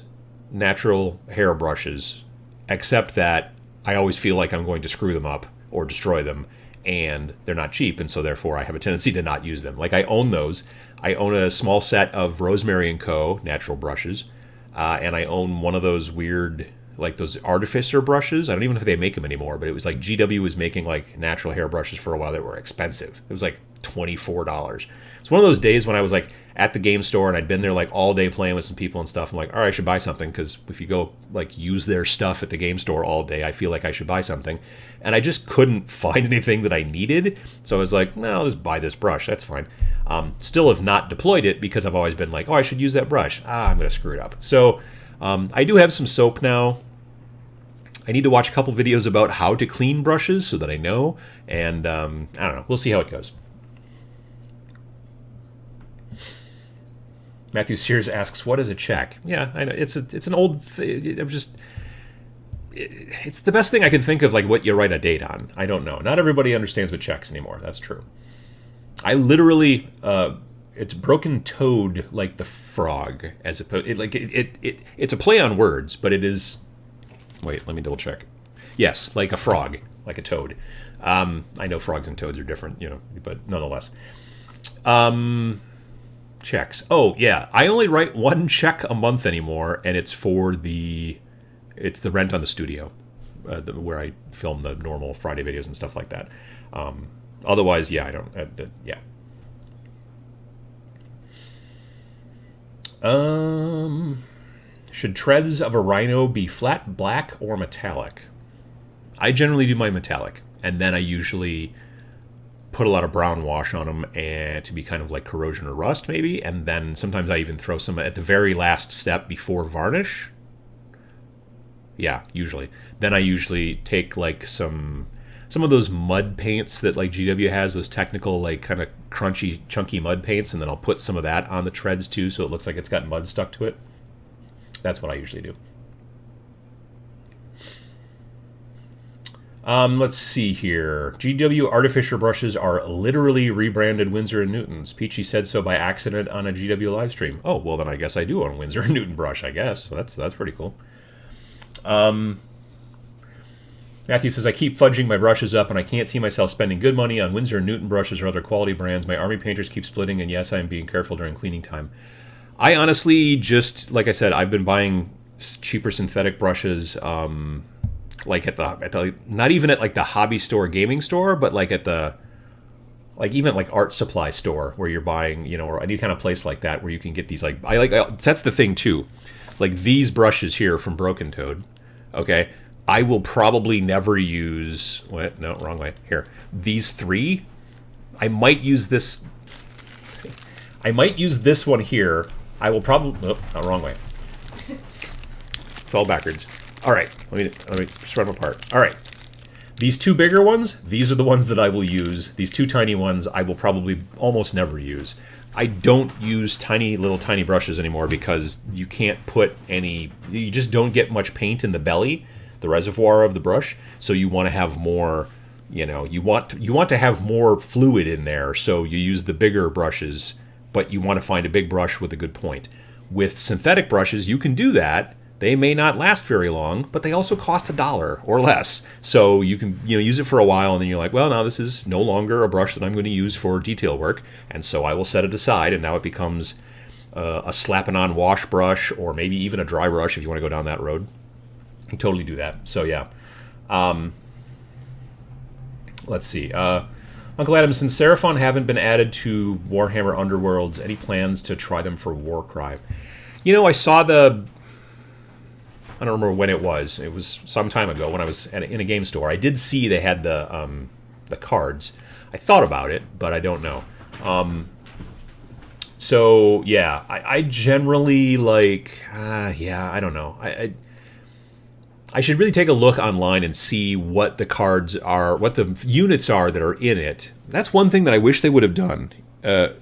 natural hair brushes, except that I always feel like I'm going to screw them up or destroy them, and they're not cheap, and so therefore I have a tendency to not use them. Like, I own those. I own a small set of Rosemary & Co. natural brushes, and I own one of those weird, like those artificer brushes. I don't even know if they make them anymore, but it was like GW was making like natural hair brushes for a while that were expensive. It was like $24. It's one of those days when I was like at the game store and I'd been there like all day playing with some people and stuff. I'm like, all right, I should buy something, because if you go like use their stuff at the game store all day, I feel like I should buy something. And I just couldn't find anything that I needed. So I was like, no, I'll just buy this brush. That's fine. Still have not deployed it because I've always been like, oh, I should use that brush. I'm going to screw it up. So I do have some soap now. I need to watch a couple videos about how to clean brushes so that I know. And I don't know. We'll see how it goes. Matthew Sears asks, "What is a check?" Yeah, I know it's an old. It's the best thing I can think of, like what you write a date on. I don't know. Not everybody understands what checks anymore. That's true. I literally, it's Broken Toad, like the frog, as opposed. It's a play on words, but it is. Wait, let me double check. Yes, like a frog, like a toad. I know frogs and toads are different, but nonetheless. Checks. Oh, yeah. I only write one check a month anymore, and it's for the rent on the studio, where I film the normal Friday videos and stuff like that. Otherwise, yeah, I don't. Yeah. Should treads of a rhino be flat black or metallic? I generally do my metallic, and then I usually put a lot of brown wash on them and to be kind of like corrosion or rust maybe, and then sometimes I even throw some at the very last step before varnish. Yeah, usually. Then I usually take like some of those mud paints that like GW has, those technical like kind of crunchy chunky mud paints, and then I'll put some of that on the treads too so it looks like it's got mud stuck to it. That's what I usually do. Let's see here. GW Artificer brushes are literally rebranded Winsor and Newtons. Peachy said so by accident on a GW live stream. Oh, well then I guess I do own Winsor and Newton brush, I guess. So that's pretty cool. Matthew says, I keep fudging my brushes up and I can't see myself spending good money on Winsor and Newton brushes or other quality brands. My army painters keep splitting, and yes, I'm being careful during cleaning time. I honestly just, like I said, I've been buying cheaper synthetic brushes, like at the not even at like the hobby store, gaming store, but like at the, like even like art supply store where you're buying, you know, or any kind of place like that where you can get these, like, that's the thing too. Like these brushes here from Broken Toad, okay, I will probably never use, what, no, wrong way, here. These three, I might use this one here. I will probably, oh, no, wrong way. It's all backwards. All right, let me spread them apart. All right, these two bigger ones, these are the ones that I will use. These two tiny ones, I will probably almost never use. I don't use little tiny brushes anymore because you can't put any, you just don't get much paint in the belly, the reservoir of the brush. So you want to have more, you know, you want to have more fluid in there. So you use the bigger brushes, but you want to find a big brush with a good point. With synthetic brushes, you can do that. They may not last very long, but they also cost $1 or less. So you can, you know, use it for a while, and then you're like, well, now this is no longer a brush that I'm going to use for detail work, and so I will set it aside, and now it becomes a slapping-on wash brush, or maybe even a dry brush if you want to go down that road. You can totally do that. So yeah. Let's see. Uncle Adam, since Seraphon haven't been added to Warhammer Underworlds, any plans to try them for Warcry? You know, I saw I don't remember when it was. It was some time ago when I was in a game store. I did see they had the cards. I thought about it, but I don't know. So yeah, I generally like. Yeah, I don't know. I should really take a look online and see what the cards are, what the units are that are in it. That's one thing that I wish they would have done.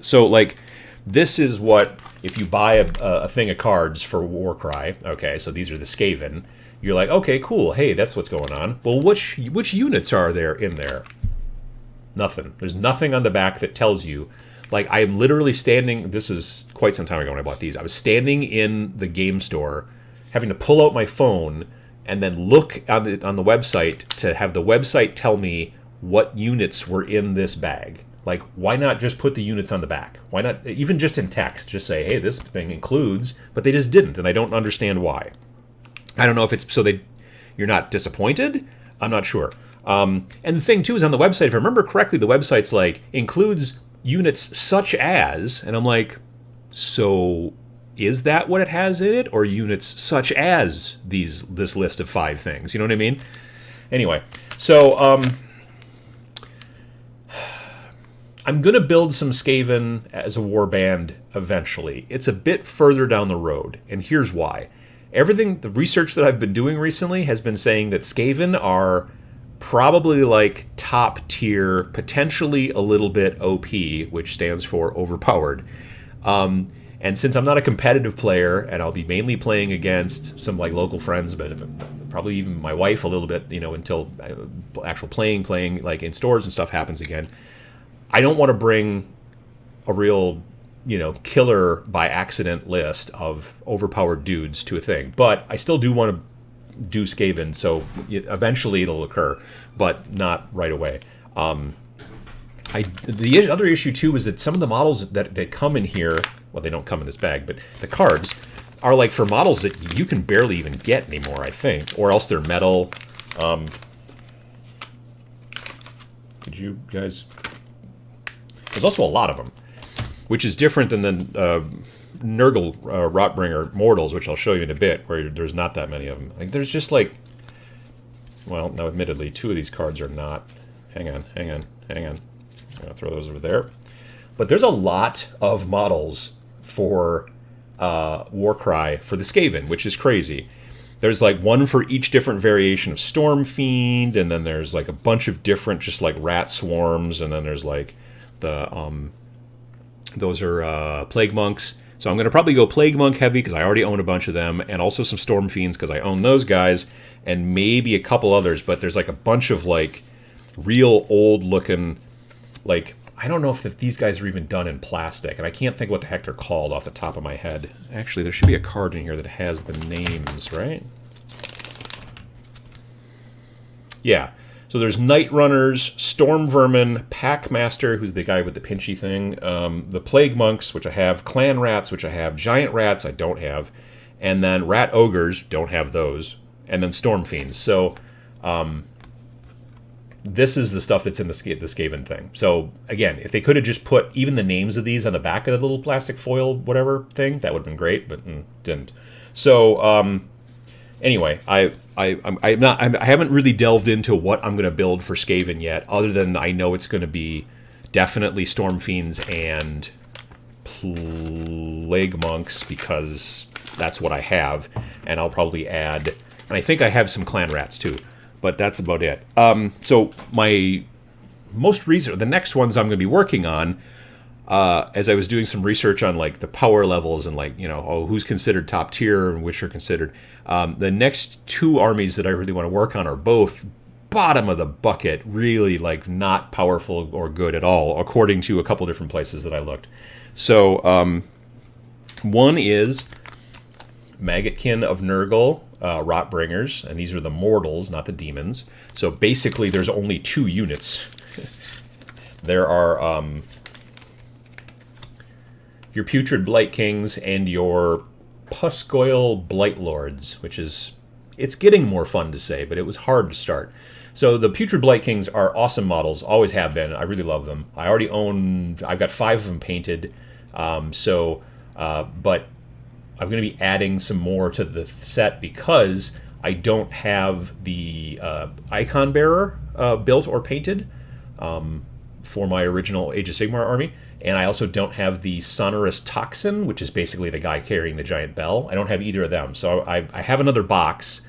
So like, this is what. If you buy a thing of cards for Warcry, okay, so these are the Skaven, you're like, okay, cool, hey, that's what's going on. Well, which units are there in there? Nothing. There's nothing on the back that tells you. Like, I'm literally standing, this is quite some time ago when I bought these, I was standing in the game store, having to pull out my phone, and then look on the website to have the website tell me what units were in this bag. Like, why not just put the units on the back? Why not, even just in text, just say, hey, this thing includes, but they just didn't, and I don't understand why. I don't know if it's so you're not disappointed? I'm not sure. And the thing, too, is on the website, if I remember correctly, the website's like, includes units such as, and I'm like, so is that what it has in it? Or units such as this list of 5 things? You know what I mean? Anyway, so, I'm going to build some Skaven as a warband eventually. It's a bit further down the road, and here's why. The research that I've been doing recently has been saying that Skaven are probably like top tier, potentially a little bit OP, which stands for overpowered. And since I'm not a competitive player, and I'll be mainly playing against some like local friends, but probably even my wife a little bit, you know, until actual playing like in stores and stuff happens again, I don't want to bring a real, you know, killer by accident list of overpowered dudes to a thing. But I still do want to do Skaven, so eventually it'll occur, but not right away. The other issue, too, is that some of the models that come in here, well, they don't come in this bag, but the cards are like for models that you can barely even get anymore, I think, or else they're metal. Could you guys... There's also a lot of them, which is different than the Nurgle Rotbringer Mortals, which I'll show you in a bit, where there's not that many of them. Like, there's just like, well, no, admittedly, 2 of these cards are not. Hang on. I'm going to throw those over there. But there's a lot of models for Warcry for the Skaven, which is crazy. There's like one for each different variation of Storm Fiend, and then there's like a bunch of different just like rat swarms, and then there's like the those are plague monks. So I'm going to probably go Plague Monk heavy because I already own a bunch of them, and also some Storm Fiends because I own those guys, and maybe a couple others, but there's like a bunch of like real old looking, like, I don't know if these guys are even done in plastic, and I can't think what the heck they're called off the top of my head. Actually, there should be a card in here that has the names, right? Yeah. So there's Night Runners, Storm Vermin, Packmaster, who's the guy with the pinchy thing, the Plague Monks, which I have, Clan Rats, which I have, Giant Rats, I don't have, and then Rat Ogres, don't have those, and then Storm Fiends. So this is the stuff that's in the Skaven thing. So again, if they could have just put even the names of these on the back of the little plastic foil whatever thing, that would have been great, but didn't. So anyway, I haven't really delved into what I'm going to build for Skaven yet, other than I know it's going to be definitely Storm Fiends and Plague Monks, because that's what I have, and I'll probably add, and I think I have some Clan Rats too, but that's about it. So my most recent, the next ones I'm going to be working on, as I was doing some research on like the power levels and like, you know, who's considered top tier and which are considered, the next two armies that I really want to work on are both bottom of the bucket, really like not powerful or good at all, according to a couple different places that I looked. So one is Maggotkin of Nurgle, Rotbringers, and these are the mortals, not the demons. So basically there's only 2 units. There are your Putrid Blight Kings and your Pusgoyle Blight Lords, which is, it's getting more fun to say, but it was hard to start. So the Putrid Blight Kings are awesome models, always have been. I really love them. I already own, I've got 5 of them painted. But I'm going to be adding some more to the set because I don't have the Icon Bearer built or painted for my original Age of Sigmar army. And I also don't have the Sonorous Toxin, which is basically the guy carrying the giant bell. I don't have either of them. So I have another box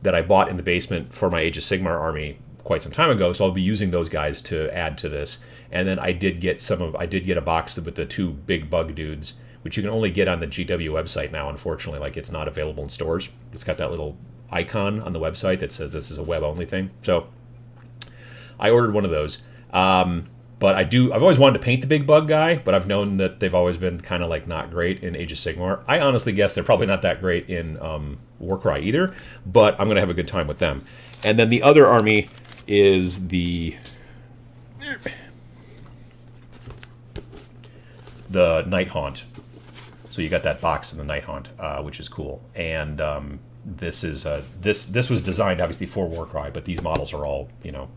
that I bought in the basement for my Age of Sigmar army quite some time ago. So I'll be using those guys to add to this. And then I did get a box with the 2 big bug dudes, which you can only get on the GW website now, unfortunately. Like, it's not available in stores. It's got that little icon on the website that says this is a web-only thing. So I ordered one of those. But I've always wanted to paint the big bug guy, but I've known that they've always been kind of like not great in Age of Sigmar. I honestly guess they're probably not that great in Warcry either, but I'm going to have a good time with them. And then the other army is the Night Haunt. So you got that box of the Night Haunt, which is cool. And this is this was designed obviously for Warcry, but these models are all, you know,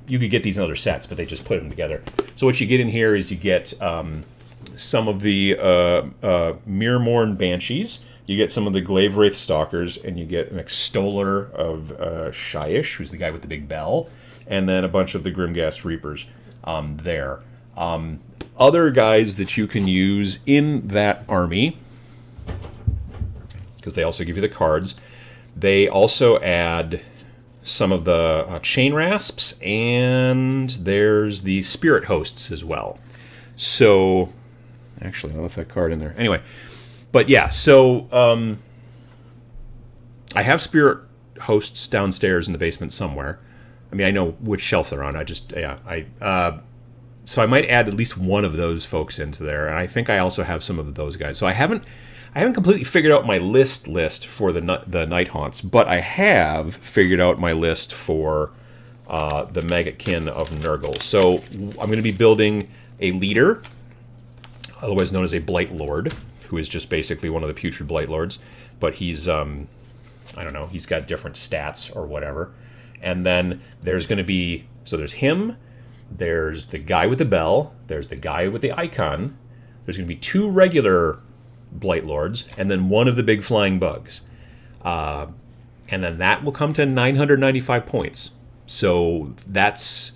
you could get these in other sets, but they just put them together. So what you get in here is you get some of the Mirrormorn Banshees, you get some of the Glavewraith Stalkers, and you get an Extoller of Shyish, who's the guy with the big bell, and then a bunch of the Grimghast Reapers there. Other guys that you can use in that army, because they also give you the cards, they also add some of the Chain Rasps, and there's the Spirit Hosts as well. So, actually, I left that card in there. Anyway, but yeah, so I have Spirit Hosts downstairs in the basement somewhere. I mean, I know which shelf they're on. So I might add at least one of those folks into there, and I think I also have some of those guys. So I haven't completely figured out my list for the Night Haunts, but I have figured out my list for the Maggotkin of Nurgle. So I'm going to be building a leader, otherwise known as a Blight Lord, who is just basically one of the Putrid Blight Lords, but he's, I don't know, he's got different stats or whatever. And then there's going to be, so there's him, there's the guy with the bell, there's the guy with the icon, there's going to be 2 regular Blight Lords, and then one of the big flying bugs. And then that will come to 995 points. So that's...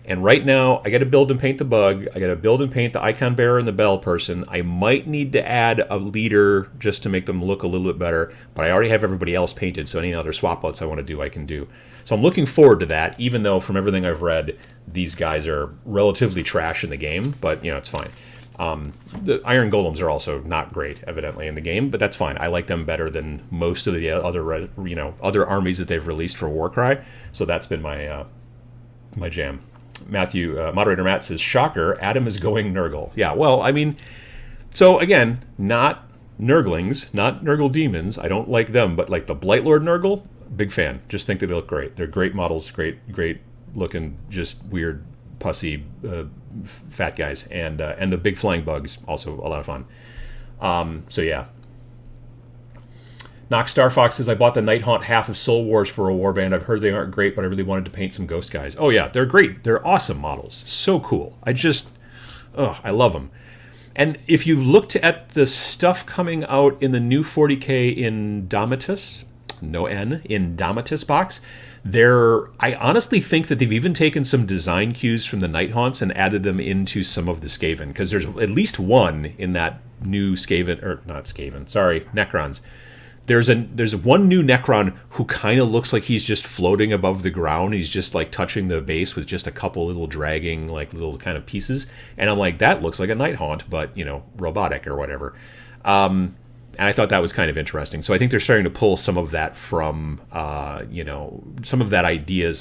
And right now, I got to build and paint the bug. I got to build and paint the icon bearer and the bell person. I might need to add a leader just to make them look a little bit better, but I already have everybody else painted, so any other swap outs I want to do, I can do. So I'm looking forward to that, even though from everything I've read, these guys are relatively trash in the game, but, you know, it's fine. The Iron Golems are also not great, evidently, in the game, but that's fine. I like them better than most of the other armies that they've released for Warcry. So that's been my my jam. Matthew, moderator Matt says, shocker, Adam is going Nurgle. Yeah, well, I mean, so again, not Nurglings, not Nurgle demons. I don't like them, but like the Blightlord Nurgle, big fan. Just think that they look great. They're great models, great looking, just weird, pussy, fat guys, and the big flying bugs, also a lot of fun. So yeah. Nox Star Fox says, I bought the Night Haunt half of Soul Wars for a warband. I've heard they aren't great, but I really wanted to paint some ghost guys. Oh yeah, they're great. They're awesome models. So cool. I love them. And if you've looked at the stuff coming out in the new 40K Indomitus, no N, Indomitus box, I honestly think that they've even taken some design cues from the Night Haunts and added them into some of the Skaven, because there's at least one in that new Skaven, or not Skaven, sorry, Necrons. There's one new Necron who kind of looks like he's just floating above the ground. He's just like touching the base with just a couple little dragging like little kind of pieces. And I'm like, that looks like a Night Haunt, but robotic or whatever. And I thought that was kind of interesting. So I think they're starting to pull some of that from, some of those ideas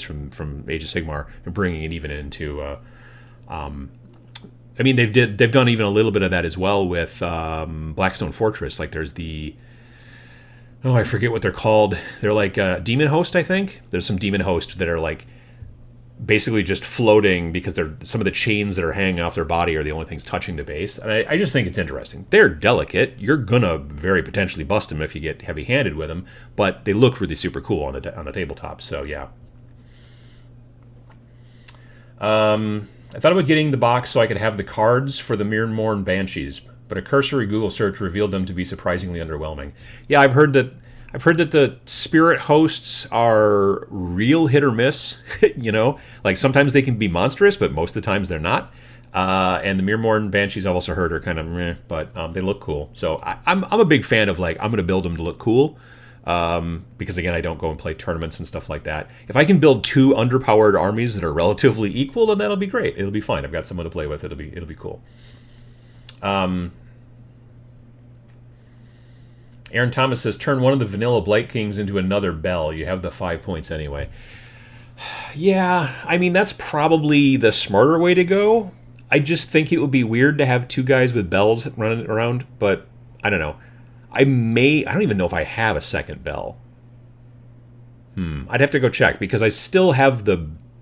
from Age of Sigmar and bringing it even into. I mean, they've done even a little bit of that as well with Blackstone Fortress. Like there's I forget what they're called. They're like Demon Host, I think. There's some Demon Host that are like basically just floating because some of the chains that are hanging off their body are the only things touching the base. And I just think it's interesting. They're delicate. You're gonna very potentially bust them if you get heavy-handed with them, but they look really super cool on the tabletop. So yeah. I thought about getting the box so I could have the cards for the Mirrormorn Banshees, but a cursory Google search revealed them to be surprisingly underwhelming. Yeah, I've heard that the spirit hosts are real hit or miss. Like sometimes they can be monstrous, but most of the times they're not. And the Mirrormorn Banshees I've also heard are kind of meh, but they look cool. So I'm a big fan of like I'm going to build them to look cool. Because again, I don't go and play tournaments and stuff like that. If I can build 2 underpowered armies that are relatively equal, then that'll be great. It'll be fine. I've got someone to play with. It'll be cool. Aaron Thomas says, turn one of the vanilla Blight Kings into another Bell. You have the 5 points anyway. Yeah, I mean, that's probably the smarter way to go. I just think it would be weird to have 2 guys with bells running around, but I don't know. I don't even know if I have a second Bell. I'd have to go check, because I still have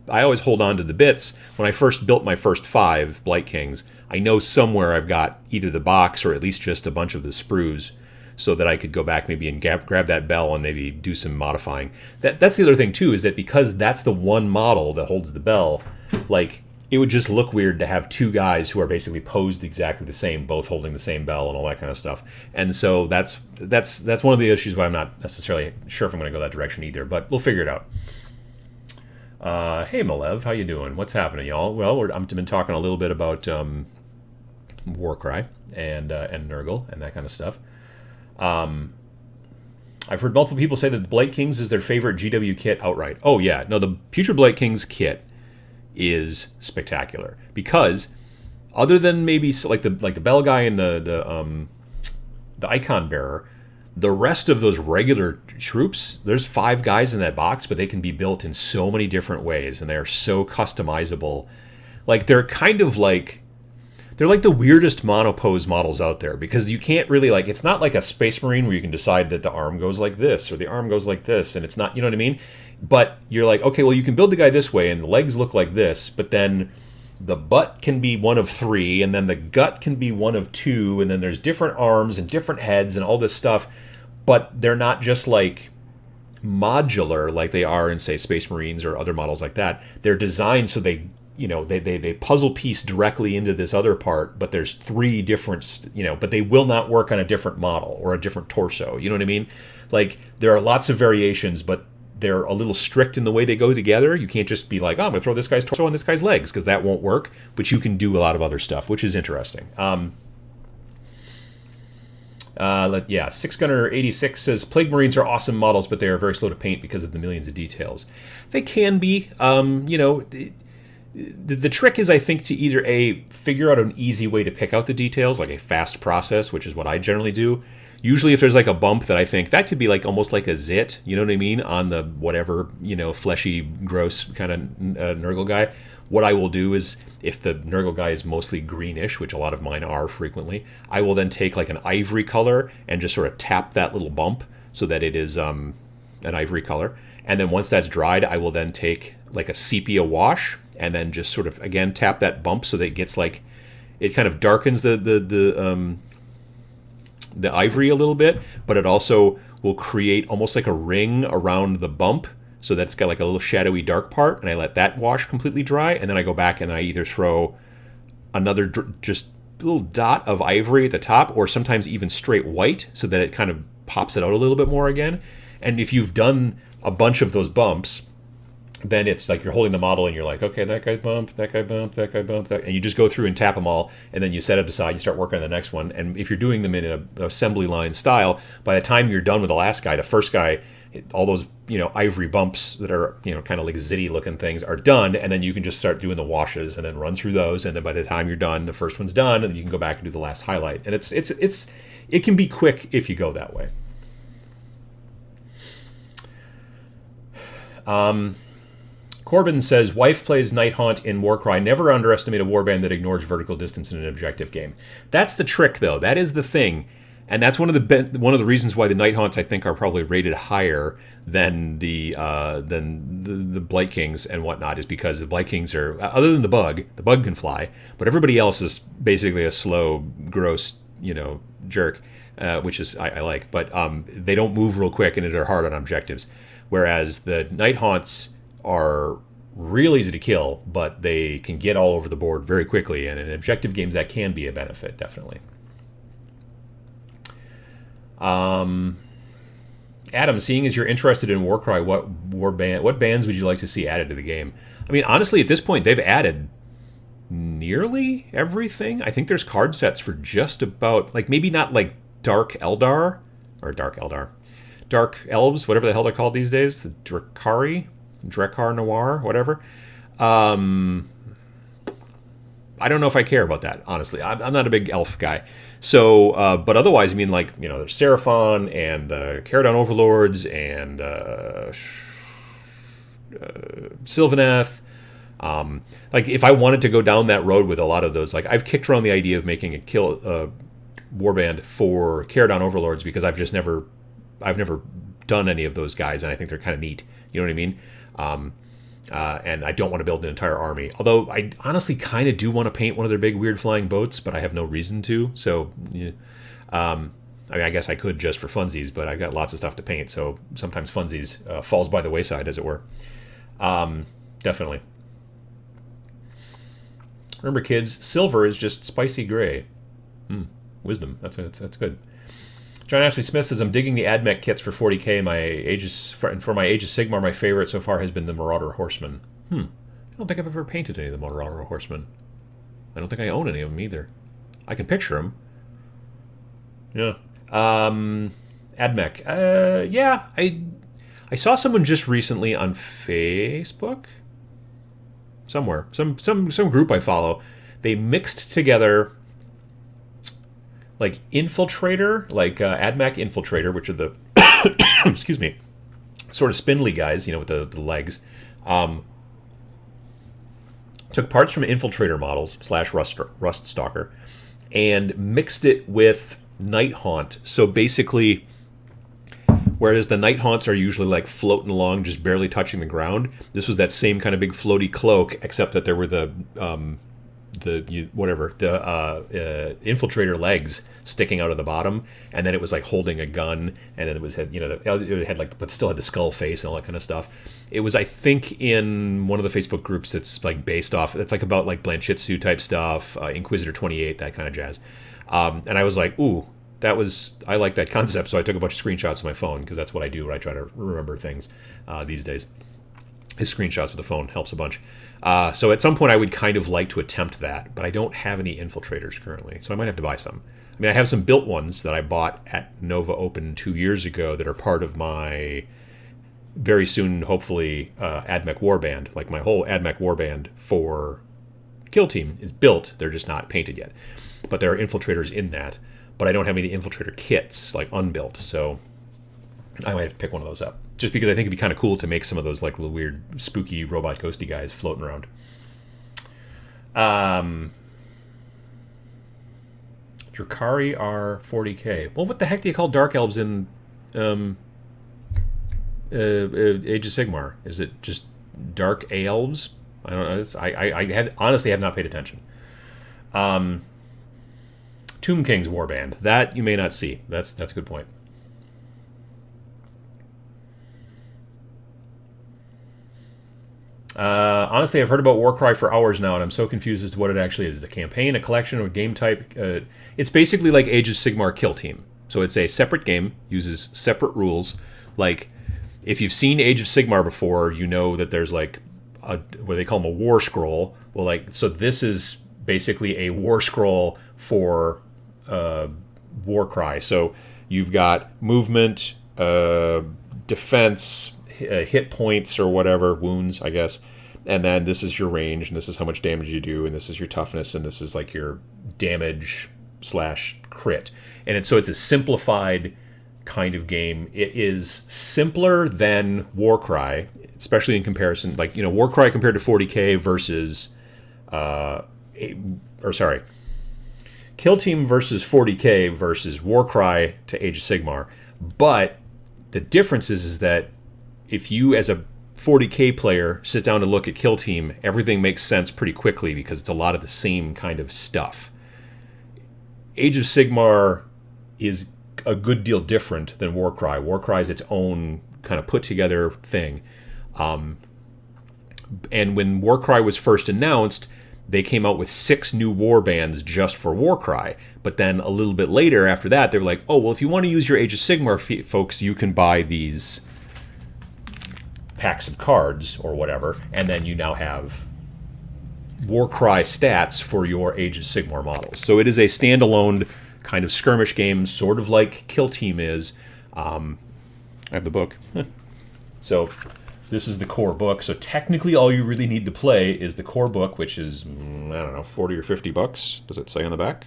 I always hold on to the bits. When I first built my first 5 Blight Kings, I know somewhere I've got either the box or at least just a bunch of the sprues, so that I could go back maybe and grab that bell and maybe do some modifying. That's the other thing too, is that because that's the one model that holds the bell, like it would just look weird to have 2 guys who are basically posed exactly the same, both holding the same bell and all that kind of stuff. And so that's one of the issues why I'm not necessarily sure if I'm going to go that direction either, but we'll figure it out. Hey Malev, how you doing? What's happening, y'all? Well, I've been talking a little bit about Warcry and Nurgle and that kind of stuff. I've heard multiple people say that the Blight Kings is their favorite GW kit outright. Oh yeah, no, the Putrid Blight Kings kit is spectacular, because other than maybe like the bell guy and the icon bearer, the rest of those regular troops, there's 5 guys in that box, but they can be built in so many different ways, and they are so customizable. Like they're kind of like they're like the weirdest monopose models out there, because you can't really it's not like a Space Marine where you can decide that the arm goes like this or the arm goes like this, and it's not, you know what I mean? But you're like, okay, well, you can build the guy this way and the legs look like this, but then the butt can be one of 3, and then the gut can be one of 2, and then there's different arms and different heads and all this stuff, but they're not just like modular like they are in, say, Space Marines or other models like that. They're designed so they puzzle piece directly into this other part, but there's 3 different, but they will not work on a different model or a different torso. You know what I mean? Like, there are lots of variations, but they're a little strict in the way they go together. You can't just be like, oh, I'm going to throw this guy's torso on this guy's legs, because that won't work. But you can do a lot of other stuff, which is interesting. 6Gunner86 says, Plague Marines are awesome models, but they are very slow to paint because of the millions of details. They can be. the trick is, I think, to either figure out an easy way to pick out the details, like a fast process, which is what I generally do. Usually if there's like a bump that I think that could be like almost like a zit, you know what I mean, on the whatever, fleshy, gross kind of Nurgle guy, what I will do is, if the Nurgle guy is mostly greenish, which a lot of mine are frequently, I will then take like an ivory color and just sort of tap that little bump so that it is an ivory color. And then once that's dried, I will then take like a sepia wash and then just sort of, again, tap that bump so that it gets like, it kind of darkens the ivory a little bit, but it also will create almost like a ring around the bump so that it's got like a little shadowy dark part, and I let that wash completely dry, and then I go back and I either throw another just little dot of ivory at the top, or sometimes even straight white so that it kind of pops it out a little bit more again. And if you've done a bunch of those bumps, then it's like you're holding the model and you're like, okay, that guy bumped, that guy bumped, that guy bumped, and you just go through and tap them all, and then you set it aside, you start working on the next one. And if you're doing them in an assembly line style, by the time you're done with the last guy, the first guy, all those ivory bumps that are kind of like zitty looking things are done, and then you can just start doing the washes and then run through those, and then by the time you're done, the first one's done, and you can go back and do the last highlight. And it can be quick if you go that way. Corbin says, wife plays Night Haunt in Warcry. Never underestimate a warband that ignores vertical distance in an objective game. That's the trick, though. That is the thing. And that's one of the reasons why the Night Haunts, I think, are probably rated higher than the Blight Kings and whatnot, is because the Blight Kings are, other than the bug can fly, but everybody else is basically a slow, gross, jerk, which is I like. But they don't move real quick and they're hard on objectives. Whereas the Night Haunts are real easy to kill, but they can get all over the board very quickly, and in objective games that can be a benefit, definitely. Adam, seeing as you're interested in Warcry, what bands would you like to see added to the game? I mean, honestly, at this point, they've added nearly everything. I think there's card sets for just about, like, maybe not like Dark Elves, whatever the hell they're called these days, the Drakkar Noir, whatever. I don't know if I care about that, honestly. I'm not a big elf guy. So, but otherwise, I mean, like, there's Seraphon and the Caradon Overlords and Sylvaneth. Like, if I wanted to go down that road with a lot of those, like, I've kicked around the idea of making a warband for Caradon Overlords because I've never done any of those guys, and I think they're kind of neat. You know what I mean? And I don't want to build an entire army. Although I honestly kind of do want to paint one of their big weird flying boats, but I have no reason to. So, yeah. I mean, I guess I could just for funsies, but I've got lots of stuff to paint. So sometimes funsies falls by the wayside, as it were. Definitely. Remember, kids, silver is just spicy gray. Wisdom. That's good. John Ashley Smith says, I'm digging the AdMech kits for 40k. For my Age of Sigmar, my favorite so far has been the Marauder Horseman. I don't think I've ever painted any of the Marauder Horsemen. I don't think I own any of them either. I can picture them. Yeah. AdMech. Yeah, I saw someone just recently on Facebook. Somewhere. Some group I follow. They mixed together like Infiltrator, like AdMech Infiltrator, which are the excuse me, sort of spindly guys, with the legs. Took parts from Infiltrator models / Rust Stalker and mixed it with Night Haunt. So basically, whereas the Night Haunts are usually like floating along, just barely touching the ground, this was that same kind of big floaty cloak, except that there were the Infiltrator legs sticking out of the bottom, and then it was like holding a gun, and then it had like, but still had the skull face and all that kind of stuff. It was, I think, in one of the Facebook groups that's like based off, that's like about like Blanchitsu type stuff, Inquisitor 28, that kind of jazz. And I was like, ooh, I like that concept, so I took a bunch of screenshots on my phone, because that's what I do when I try to remember things these days. His screenshots with the phone helps a bunch. So at some point I would kind of like to attempt that, but I don't have any Infiltrators currently, so I might have to buy some. I mean, I have some built ones that I bought at Nova Open 2 years ago that are part of my very soon, hopefully, AdMech Warband. Like my whole AdMech Warband for Kill Team is built. They're just not painted yet. But there are infiltrators in that. But I don't have any infiltrator kits, like unbuilt. So I might have to pick one of those up. Just because I think it'd be kind of cool to make some of those like little weird, spooky, robot ghosty guys floating around. Drakari are 40k. Well, what the heck do you call Dark Elves in Age of Sigmar? Is it just Dark Elves? I don't know. I honestly have not paid attention. Tomb King's Warband. That you may not see. That's a good point. Honestly, I've heard about Warcry for hours now, and I'm so confused as to what it actually is. Is it a campaign, a collection, or game type? It's basically like Age of Sigmar Kill Team. So it's a separate game, uses separate rules. Like, if you've seen Age of Sigmar before, you know that there's like what they call them a war scroll. Well, like, so this is basically a war scroll for Warcry. So you've got movement, defense, hit points or whatever, wounds, I guess. And then this is your range, and this is how much damage you do, and this is your toughness, and this is like your damage / crit. And so it's a simplified kind of game. It is simpler than Warcry, especially in comparison. Like, you know, Warcry compared to 40k versus, Kill Team versus 40k versus Warcry to Age of Sigmar. But the difference is that if you, as a 40k player, sit down to look at Kill Team, everything makes sense pretty quickly because it's a lot of the same kind of stuff. Age of Sigmar is a good deal different than Warcry. Warcry is its own kind of put-together thing. And when Warcry was first announced, they came out with 6 new warbands just for Warcry. But then a little bit later after that, they were like, oh, well, if you want to use your Age of Sigmar folks, you can buy these packs of cards or whatever, and then you now have Warcry stats for your Age of Sigmar models. So it is a standalone kind of skirmish game, sort of like Kill Team is. I have the book. So this is the core book. So technically all you really need to play is the core book, which is, I don't know, 40 or 50 bucks. Does it say on the back?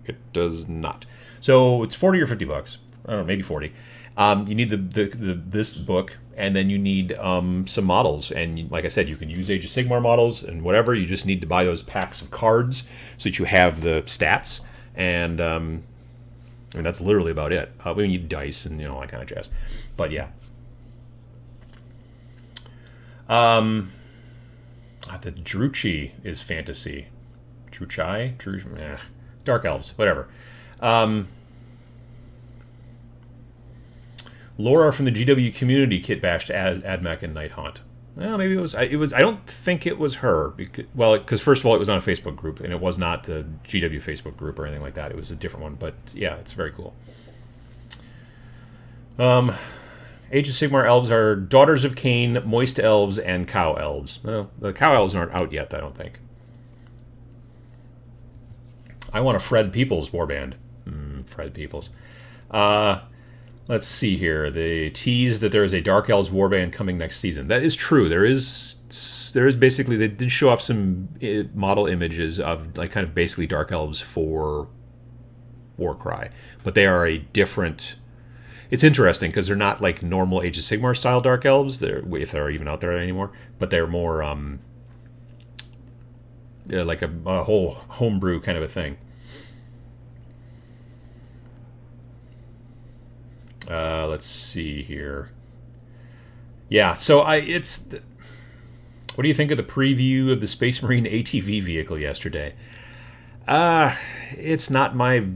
It does not. So it's 40 or 50 bucks. I don't know, maybe 40. You need this book, and then you need some models. And like I said, you can use Age of Sigmar models and whatever. You just need to buy those packs of cards so that you have the stats. And I mean, that's literally about it. We need dice and, you know, that kind of jazz. But yeah. The Druchi is fantasy. Druchai? Dark Elves, whatever. Laura from the GW community kit bashed as AdMech and Night Haunt. Well, maybe it was. I don't think it was her. Because first of all, it was on a Facebook group, and it was not the GW Facebook group or anything like that. It was a different one. But yeah, it's very cool. Age of Sigmar elves are Daughters of Cain, Moist elves, and Cow elves. Well, the Cow elves aren't out yet, I don't think. I want a Fred Peoples warband. Fred Peoples. Let's see here. They tease that there is a Dark Elves warband coming next season. That is true. There is basically, they did show off some model images of like kind of basically Dark Elves for Warcry, but they are a different. It's interesting because they're not like normal Age of Sigmar style Dark Elves. If they're even out there anymore, but they're more like a whole homebrew kind of a thing. Let's see here. Yeah, so what do you think of the preview of the Space Marine ATV vehicle yesterday? It's not my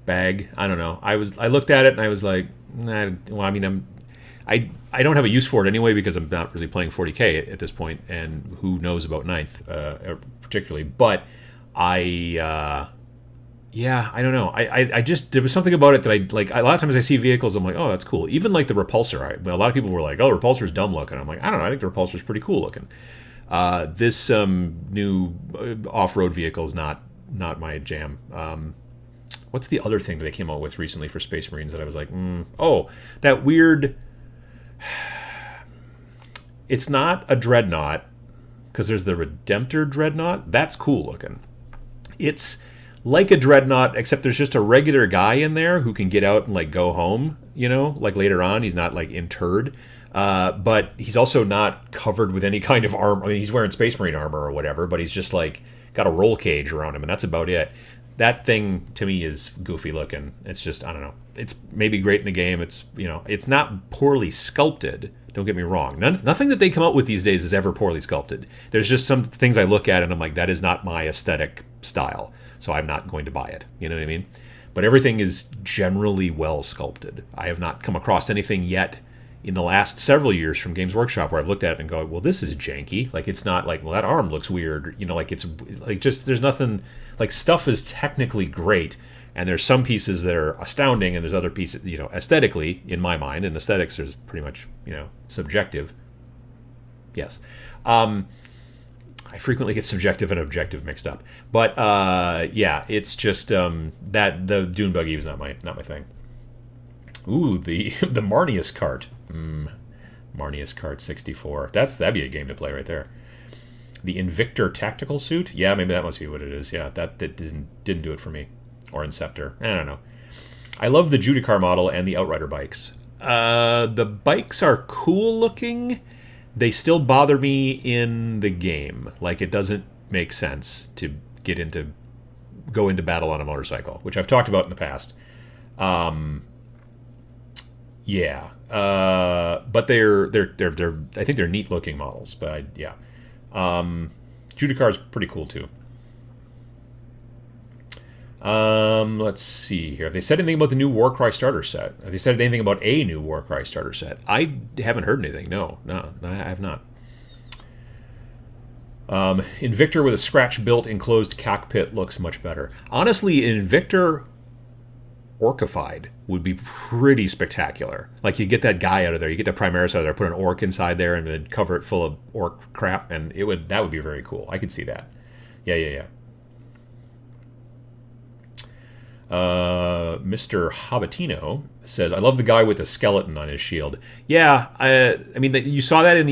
bag. I don't know. I looked at it and I was like, nah, well, I mean, I don't have a use for it anyway because I'm not really playing 40k at this point, and who knows about 9th particularly. But yeah, I don't know. I just, there was something about it that I like. A lot of times I see vehicles, I'm like, oh, that's cool. Even like the Repulsor. A lot of people were like, oh, Repulsor's dumb looking. I'm like, I don't know. I think the Repulsor's pretty cool looking. This new off-road vehicle is not my jam. What's the other thing that they came out with recently for Space Marines that I was like, oh, that weird. It's not a dreadnought, because there's the Redemptor dreadnought. That's cool looking. It's like a dreadnought, except there's just a regular guy in there who can get out and like go home, like later on. He's not like interred. But he's also not covered with any kind of armor. I mean, he's wearing Space Marine armor or whatever, but he's just like got a roll cage around him, and that's about it. That thing to me is goofy looking. It's just, I don't know. It's maybe great in the game. It's, it's not poorly sculpted. Don't get me wrong. Nothing that they come out with these days is ever poorly sculpted. There's just some things I look at and I'm like, that is not my aesthetic style, so I'm not going to buy it. You know what I mean? But everything is generally well sculpted. I have not come across anything yet in the last several years from Games Workshop where I've looked at it and go, well, this is janky. Like, it's not like, well, that arm looks weird. Like, it's like just, there's nothing, like, stuff is technically great. And there's some pieces that are astounding, and there's other pieces, aesthetically, in my mind, and aesthetics is pretty much, subjective. Yes. I frequently get subjective and objective mixed up. But, yeah, it's just that the Dune Buggy was not my thing. Ooh, the Marnius cart. Marnius cart 64. That'd be a game to play right there. The Invictor tactical suit? Yeah, maybe that must be what it is. Yeah, that didn't do it for me. Or Inceptor. I don't know. I love the Judicar model and the Outrider bikes. The bikes are cool looking. They still bother me in the game. Like, it doesn't make sense to go into battle on a motorcycle, which I've talked about in the past. Yeah. But they're I think they're neat looking models, but yeah. Judicar's pretty cool too. Let's see here. Have they said anything about the new Warcry starter set? Have they said anything about a new Warcry starter set? I haven't heard anything. No, I have not. Invictor with a scratch-built enclosed cockpit looks much better. Honestly, Invictor orcified would be pretty spectacular. Like, you get that guy out of there, you get the Primaris out of there, put an orc inside there, and then cover it full of orc crap, and that would be very cool. I could see that. Yeah. Mr. Habitino says, I love the guy with the skeleton on his shield. Yeah, I mean, you saw that in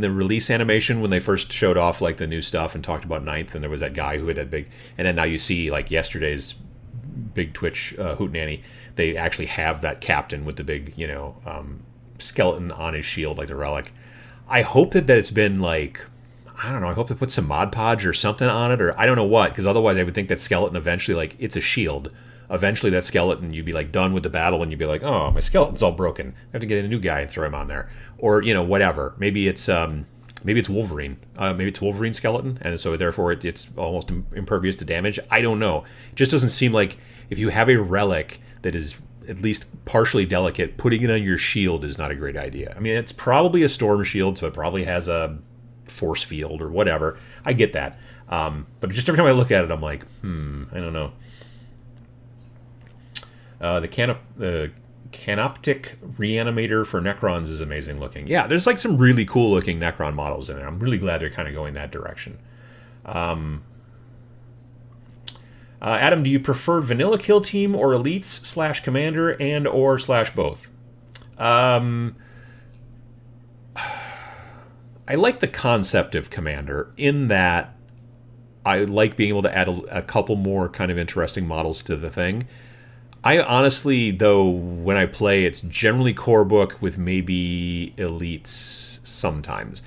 the release animation when they first showed off like the new stuff and talked about Ninth, and there was that guy who had that big, and then now you see like yesterday's big Twitch hootenanny, they actually have that captain with the big, skeleton on his shield, like the relic. I hope that it's been like, I don't know, I hope they put some Mod Podge or something on it, or I don't know what, because otherwise I would think that skeleton eventually, like, it's a shield. Eventually that skeleton, you'd be like done with the battle and you'd be like, oh, my skeleton's all broken. I have to get a new guy and throw him on there. Or, whatever. Maybe it's Wolverine. Maybe it's Wolverine skeleton, and so therefore it's almost impervious to damage. I don't know. It just doesn't seem like if you have a relic that is at least partially delicate, putting it on your shield is not a great idea. I mean, it's probably a storm shield, so it probably has a force field or whatever. I get that. But just every time I look at it, I'm like, I don't know. The Canoptic Reanimator for Necrons is amazing looking. Yeah, there's like some really cool looking Necron models in there. I'm really glad they're kind of going that direction. Adam, do you prefer vanilla kill team or elites / commander and or / both? I like the concept of commander in that I like being able to add a couple more kind of interesting models to the thing. I honestly, though, when I play, it's generally core book with maybe elites sometimes.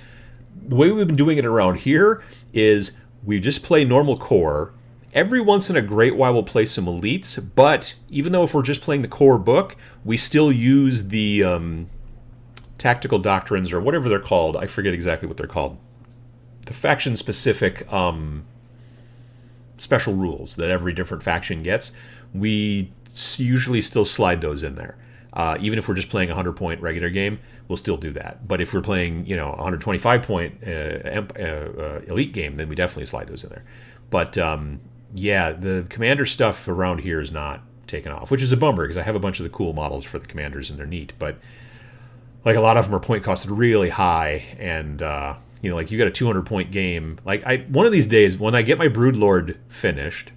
The way we've been doing it around here is we just play normal core. Every once in a great while we'll play some elites, but even though if we're just playing the core book, we still use the tactical doctrines or whatever they're called. I forget exactly what they're called. The faction-specific special rules that every different faction gets. We usually still slide those in there. Even if we're just playing a 100-point regular game, we'll still do that. But if we're playing, a 125-point elite game, then we definitely slide those in there. But yeah, the commander stuff around here is not taken off, which is a bummer because I have a bunch of the cool models for the commanders and they're neat. But like a lot of them are point costed really high, and like you got a 200-point game. Like one of these days when I get my Broodlord finished,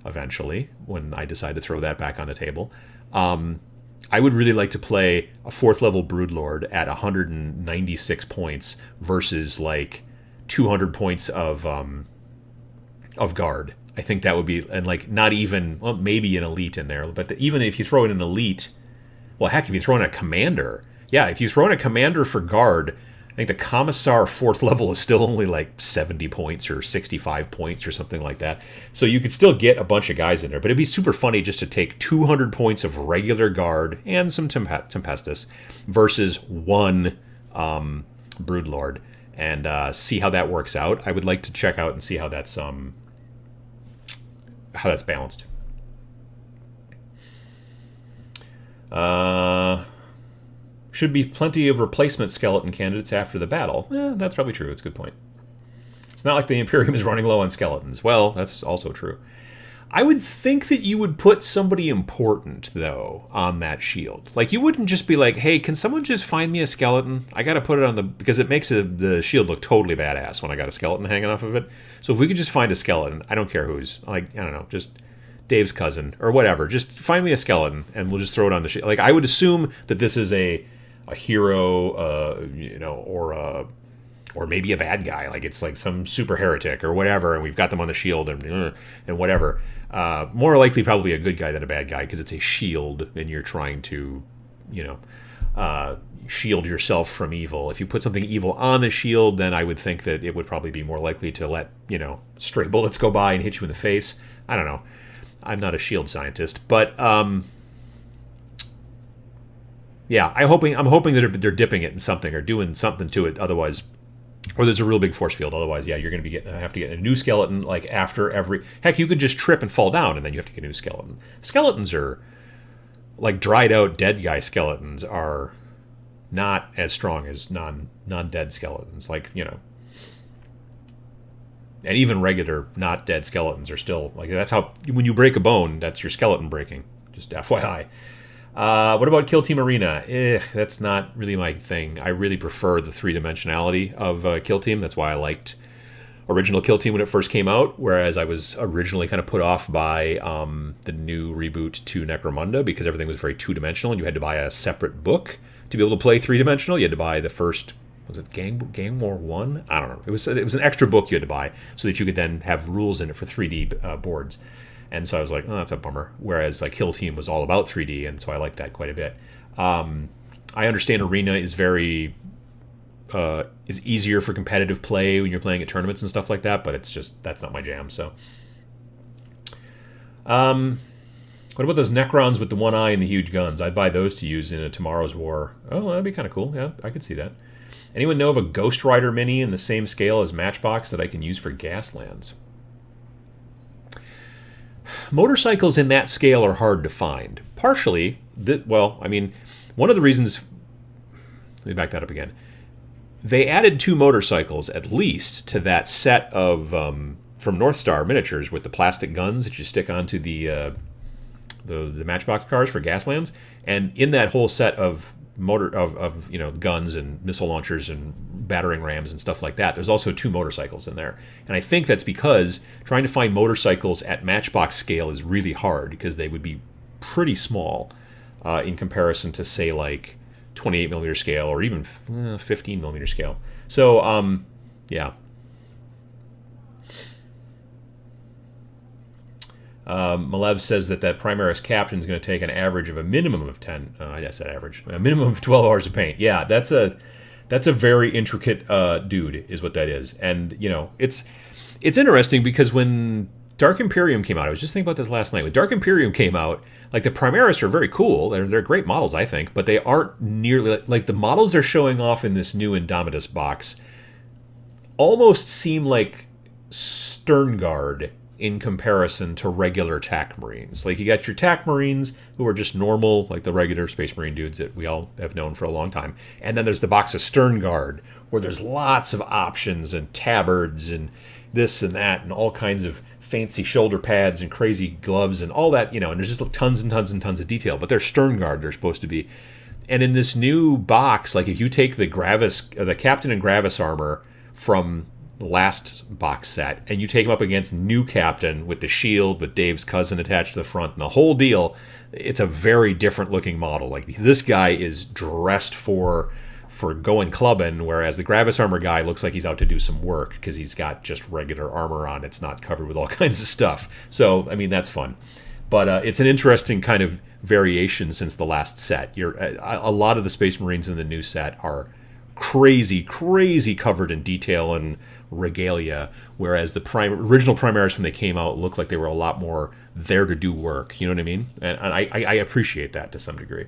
eventually, when I decide to throw that back on the table, I would really like to play a 4th level Broodlord at 196 points versus like 200 points of guard. I think that would be, and like not even, well, maybe an elite in there, but even if you throw in an elite, well, heck, if you throw in a commander, yeah, if you throw in a commander for guard, I think the Commissar 4th level is still only like 70 points or 65 points or something like that. So you could still get a bunch of guys in there, but it'd be super funny just to take 200 points of regular guard and some Tempestus versus one Broodlord and see how that works out. I would like to check out and see how that's balanced. Should be plenty of replacement skeleton candidates after the battle. That's probably true. It's a good point. It's not like the Imperium is running low on skeletons. Well, that's also true. I would think that you would put somebody important, though, on that shield. Like, you wouldn't just be like, hey, can someone just find me a skeleton? I got to put it on the... Because it makes the shield look totally badass when I got a skeleton hanging off of it. So if we could just find a skeleton, I don't care whose. Like, I don't know, just Dave's cousin or whatever. Just find me a skeleton, and we'll just throw it on the shield. Like, I would assume that this is a hero, or maybe a bad guy, like it's like some super heretic or whatever, and we've got them on the shield and whatever. More likely, probably a good guy than a bad guy because it's a shield, and you're trying to, shield yourself from evil. If you put something evil on the shield, then I would think that it would probably be more likely to let stray bullets go by and hit you in the face. I don't know. I'm not a shield scientist, but yeah, I'm hoping that they're dipping it in something or doing something to it. Otherwise, or there's a real big force field. Otherwise, yeah, you're going to have to get a new skeleton like after every. Heck, you could just trip and fall down, and then you have to get a new skeleton. Skeletons are like dried out dead guy skeletons are not as strong as non-dead skeletons. Like and even regular not dead skeletons are still like that's how when you break a bone, that's your skeleton breaking. Just FYI. What about Kill Team Arena? That's not really my thing. I really prefer the 3-dimensionality of Kill Team. That's why I liked original Kill Team when it first came out, whereas I was originally kind of put off by the new reboot to Necromunda because everything was very 2-dimensional, and you had to buy a separate book to be able to play 3-dimensional. You had to buy the first, was it Gang War 1? I don't know. It was an extra book you had to buy so that you could then have rules in it for 3D boards. And so I was like, oh, that's a bummer. Whereas like Kill Team was all about 3D, and so I liked that quite a bit. I understand Arena is very is easier for competitive play when you're playing at tournaments and stuff like that, but it's just that's not my jam. So, what about those Necrons with the one eye and the huge guns? I'd buy those to use in a Tomorrow's War. Oh, that'd be kind of cool. Yeah, I could see that. Anyone know of a Ghost Rider mini in the same scale as Matchbox that I can use for Gaslands? Motorcycles in that scale are hard to find. Partially, one of the reasons... Let me back that up again. They added 2 motorcycles, at least, to that set of... from North Star miniatures with the plastic guns that you stick onto the Matchbox cars for Gaslands. And in that whole set of guns and missile launchers and battering rams and stuff like that, there's also 2 motorcycles in there. And I think that's because trying to find motorcycles at Matchbox scale is really hard because they would be pretty small in comparison to, say, like 28mm scale or even 15mm scale. So, yeah. Malev says that Primaris Captain is going to take an average of a minimum of 10. I said average. A minimum of 12 hours of paint. Yeah, that's a very intricate dude, is what that is. And it's interesting because when Dark Imperium came out, I was just thinking about this last night. When Dark Imperium came out, like the Primaris are very cool. They're great models, I think, but they aren't nearly like the models they're showing off in this new Indomitus box. Almost seem like Sternguard in comparison to regular TAC Marines. Like, you got your TAC Marines who are just normal, like the regular Space Marine dudes that we all have known for a long time. And then there's the box of Sternguard, where there's lots of options and tabards and this and that and all kinds of fancy shoulder pads and crazy gloves and all that, and there's just tons and tons and tons of detail. But they're Sternguard, they're supposed to be. And in this new box, like if you take the Captain and Gravis armor from last box set, and you take him up against new captain with the shield, with Dave's cousin attached to the front, and the whole deal, it's a very different looking model. Like, this guy is dressed for going clubbing, whereas the Gravis armor guy looks like he's out to do some work because he's got just regular armor on. It's not covered with all kinds of stuff. So, I mean, that's fun. But it's an interesting kind of variation since the last set. A lot of the Space Marines in the new set are crazy covered in detail and regalia, whereas the original Primaris, when they came out, looked like they were a lot more there to do work. You know what I mean? And I appreciate that to some degree.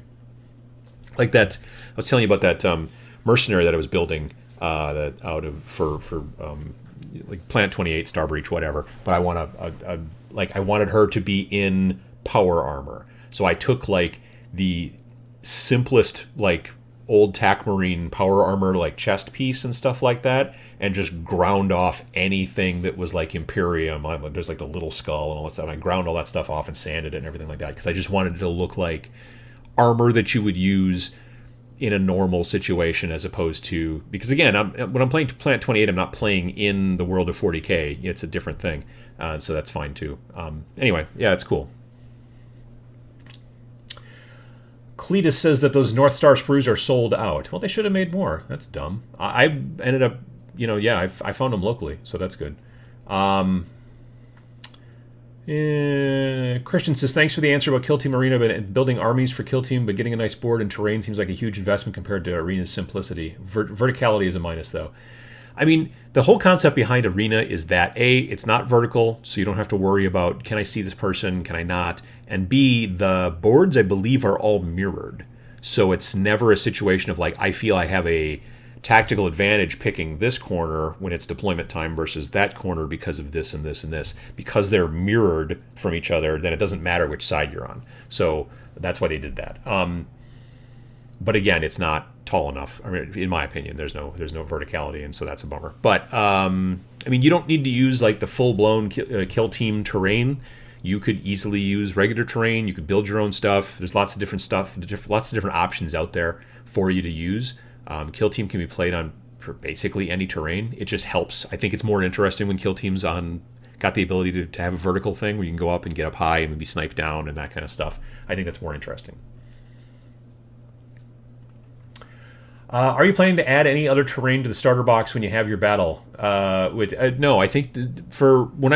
Like that, I was telling you about that mercenary that I was building for like Planet 28, Starbreach, whatever. But I I wanted her to be in power armor. So I took like the simplest like old TAC Marine power armor like chest piece and stuff like that, and just ground off anything that was like Imperium. There's like the little skull and all that stuff. I ground all that stuff off and sanded it and everything like that because I just wanted it to look like armor that you would use in a normal situation, as opposed to, because again, when I'm playing Planet 28, I'm not playing in the world of 40k. It's a different thing, so that's fine too. Anyway, yeah, it's cool. Cletus says that those North Star sprues are sold out. Well, they should have made more. That's dumb. I ended up, I found them locally, so that's good. Christian says, thanks for the answer about Kill Team Arena, but building armies for Kill Team, but getting a nice board and terrain seems like a huge investment compared to Arena's simplicity. Verticality is a minus, though. I mean, the whole concept behind Arena is that, A, it's not vertical, so you don't have to worry about, can I see this person, can I not? And B, the boards, I believe, are all mirrored. So it's never a situation of, like, I feel I have a tactical advantage picking this corner when it's deployment time versus that corner because of this and this and this. Because they're mirrored from each other, then it doesn't matter which side you're on. So that's why they did that. But again, it's not tall enough. I mean, in my opinion, there's no verticality, and so that's a bummer. But I mean, you don't need to use like the full-blown kill team terrain. You could easily use regular terrain. You could build your own stuff. There's lots of different stuff, lots of different options out there for you to use. Kill Team can be played on for basically any terrain. It just helps. I think it's more interesting when Kill Team's got the ability to have a vertical thing where you can go up and get up high and be sniped down and that kind of stuff. I think that's more interesting. Are you planning to add any other terrain to the starter box when you have your battle? No, I think for when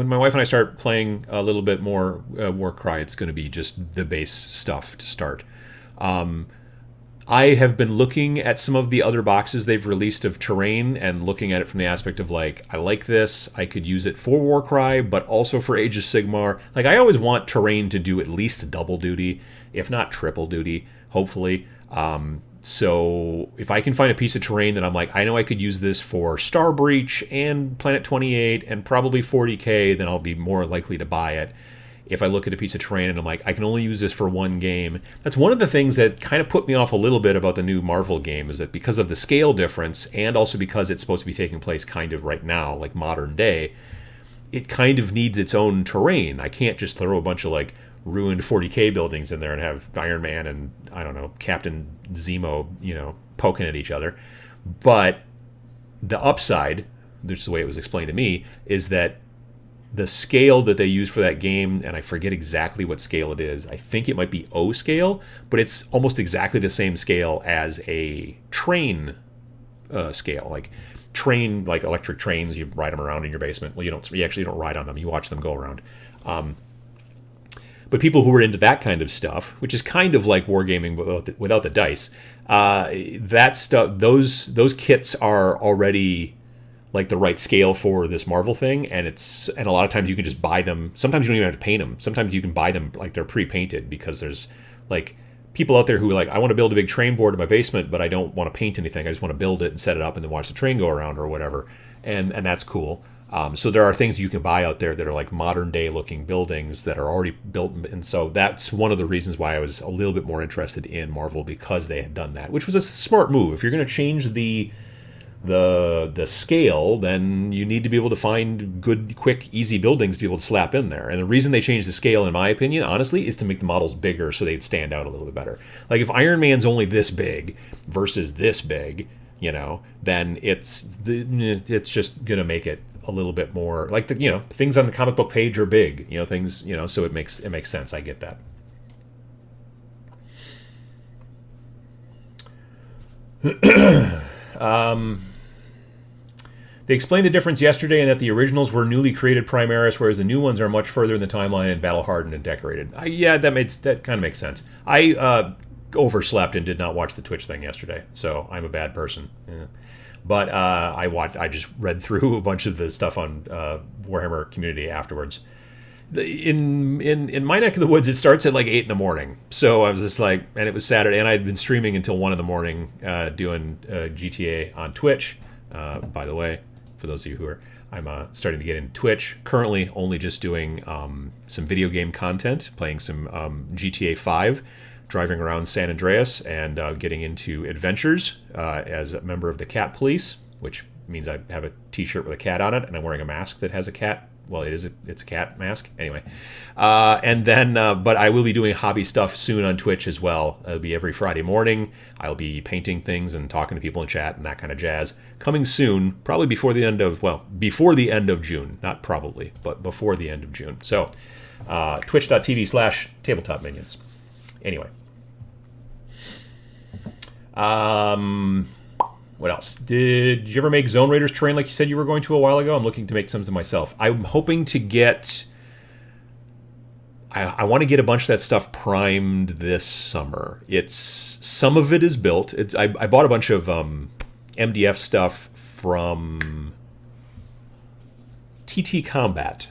my wife and I start playing a little bit more Warcry, it's going to be just the base stuff to start. I have been looking at some of the other boxes they've released of terrain and looking at it from the aspect of like, I like this, I could use it for Warcry, but also for Age of Sigmar. Like, I always want terrain to do at least double duty, if not triple duty, hopefully. So if I can find a piece of terrain that I'm like, I know I could use this for Starbreach and Planet 28 and probably 40k, then I'll be more likely to buy it. If I look at a piece of terrain and I'm like, I can only use this for one game. That's one of the things that kind of put me off a little bit about the new Marvel game, is that because of the scale difference and also because it's supposed to be taking place kind of right now, like modern day, it kind of needs its own terrain. I can't just throw a bunch of like ruined 40k buildings in there and have Iron Man and, I don't know, Captain Zemo, poking at each other. But the upside, which is the way it was explained to me, is that the scale that they use for that game, and I forget exactly what scale it is. I think it might be O scale, but it's almost exactly the same scale as a train scale. Like electric trains, you ride them around in your basement. Well, you actually don't ride on them. You watch them go around. But people who are into that kind of stuff, which is kind of like wargaming without the dice, that stuff, those kits are already like the right scale for this Marvel thing, and a lot of times you can just buy them. Sometimes you don't even have to paint them. Sometimes you can buy them like they're pre-painted, because there's like people out there who are like, I want to build a big train board in my basement, but I don't want to paint anything. I just want to build it and set it up and then watch the train go around or whatever, and that's cool. So there are things you can buy out there that are like modern day looking buildings that are already built, and so that's one of the reasons why I was a little bit more interested in Marvel, because they had done that, which was a smart move. If you're going to change the scale, then you need to be able to find good, quick, easy buildings to be able to slap in there. And the reason they changed the scale, in my opinion, honestly, is to make the models bigger so they'd stand out a little bit better. Like if Iron Man's only this big versus this big, then it's just gonna make it a little bit more like things on the comic book page are big, things, so it makes sense. I get that. They explained the difference yesterday in that the originals were newly created Primaris, whereas the new ones are much further in the timeline and battle-hardened and decorated. That kind of makes sense. I overslept and did not watch the Twitch thing yesterday, so I'm a bad person. Yeah. But I just read through a bunch of the stuff on Warhammer Community afterwards. In my neck of the woods, it starts at like 8 in the morning. So I was just like, and it was Saturday, and I had been streaming until 1 in the morning, doing GTA on Twitch. By the way, for those of you who are, I'm starting to get into Twitch. Currently, only just doing some video game content, playing some GTA 5, driving around San Andreas, and getting into adventures as a member of the Cat Police, which means I have a T-shirt with a cat on it, and I'm wearing a mask that has a cat. Well, it's a cat mask. Anyway. And then, but I will be doing hobby stuff soon on Twitch as well. It'll be every Friday morning. I'll be painting things and talking to people in chat and that kind of jazz. Coming soon, probably before the end of June. Not probably, but before the end of June. So, twitch.tv/tabletop minions. Anyway. What else? Did you ever make Zone Raiders terrain like you said you were going to a while ago? I'm looking to make some myself. I'm hoping to get... I want to get a bunch of that stuff primed this summer. Some of it is built. I bought a bunch of MDF stuff from TT Combat.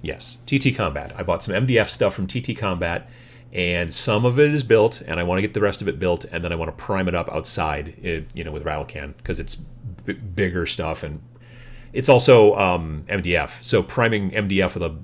Yes, TT Combat. I bought some MDF stuff from TT Combat, and some of it is built, and I want to get the rest of it built, and then I want to prime it up outside, with rattle can, because it's bigger stuff, and it's also MDF. So priming MDF with a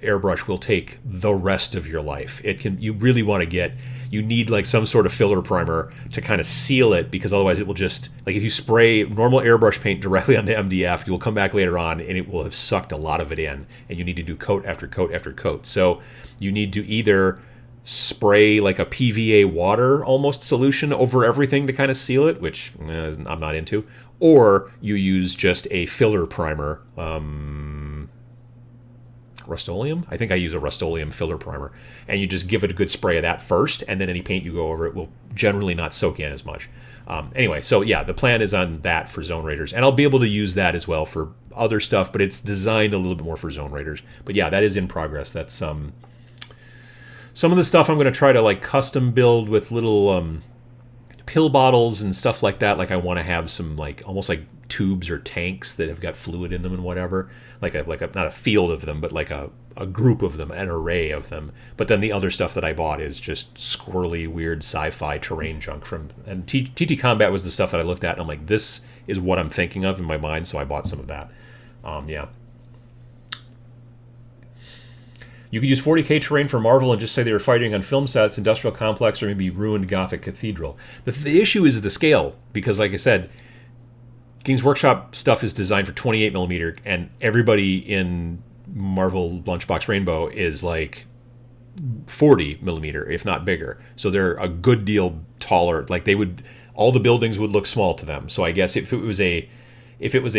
airbrush will take the rest of your life. You really want to you need like some sort of filler primer to kind of seal it, because otherwise it will just, like if you spray normal airbrush paint directly onto MDF, you will come back later on and it will have sucked a lot of it in, and you need to do coat after coat after coat. So you need to either spray like a PVA water almost solution over everything to kind of seal it, which I'm not into, or you use just a filler primer, Rust-Oleum? I think I use a Rust-Oleum filler primer. And you just give it a good spray of that first, and then any paint you go over it will generally not soak in as much. Anyway, so yeah, the plan is on that for Zone Raiders. And I'll be able to use that as well for other stuff, but it's designed a little bit more for Zone Raiders. But yeah, that is in progress. That's some of the stuff I'm going to try to like custom build with little pill bottles and stuff like that. Like I want to have some like almost like tubes or tanks that have got fluid in them and whatever, like a not a field of them, but like a group of them, an array of them. But then the other stuff that I bought is just squirrely, weird sci-fi terrain junk and TT Combat was the stuff that I looked at, and I'm like, this is what I'm thinking of in my mind, so I bought some of that. Yeah. You could use 40k terrain for Marvel and just say they were fighting on film sets, industrial complex, or maybe ruined Gothic cathedral. The issue is the scale, because like I said, Games Workshop stuff is designed for 28mm, and everybody in Marvel Lunchbox Rainbow is like 40mm, if not bigger. So they're a good deal taller. Like all the buildings would look small to them. So I guess if it was a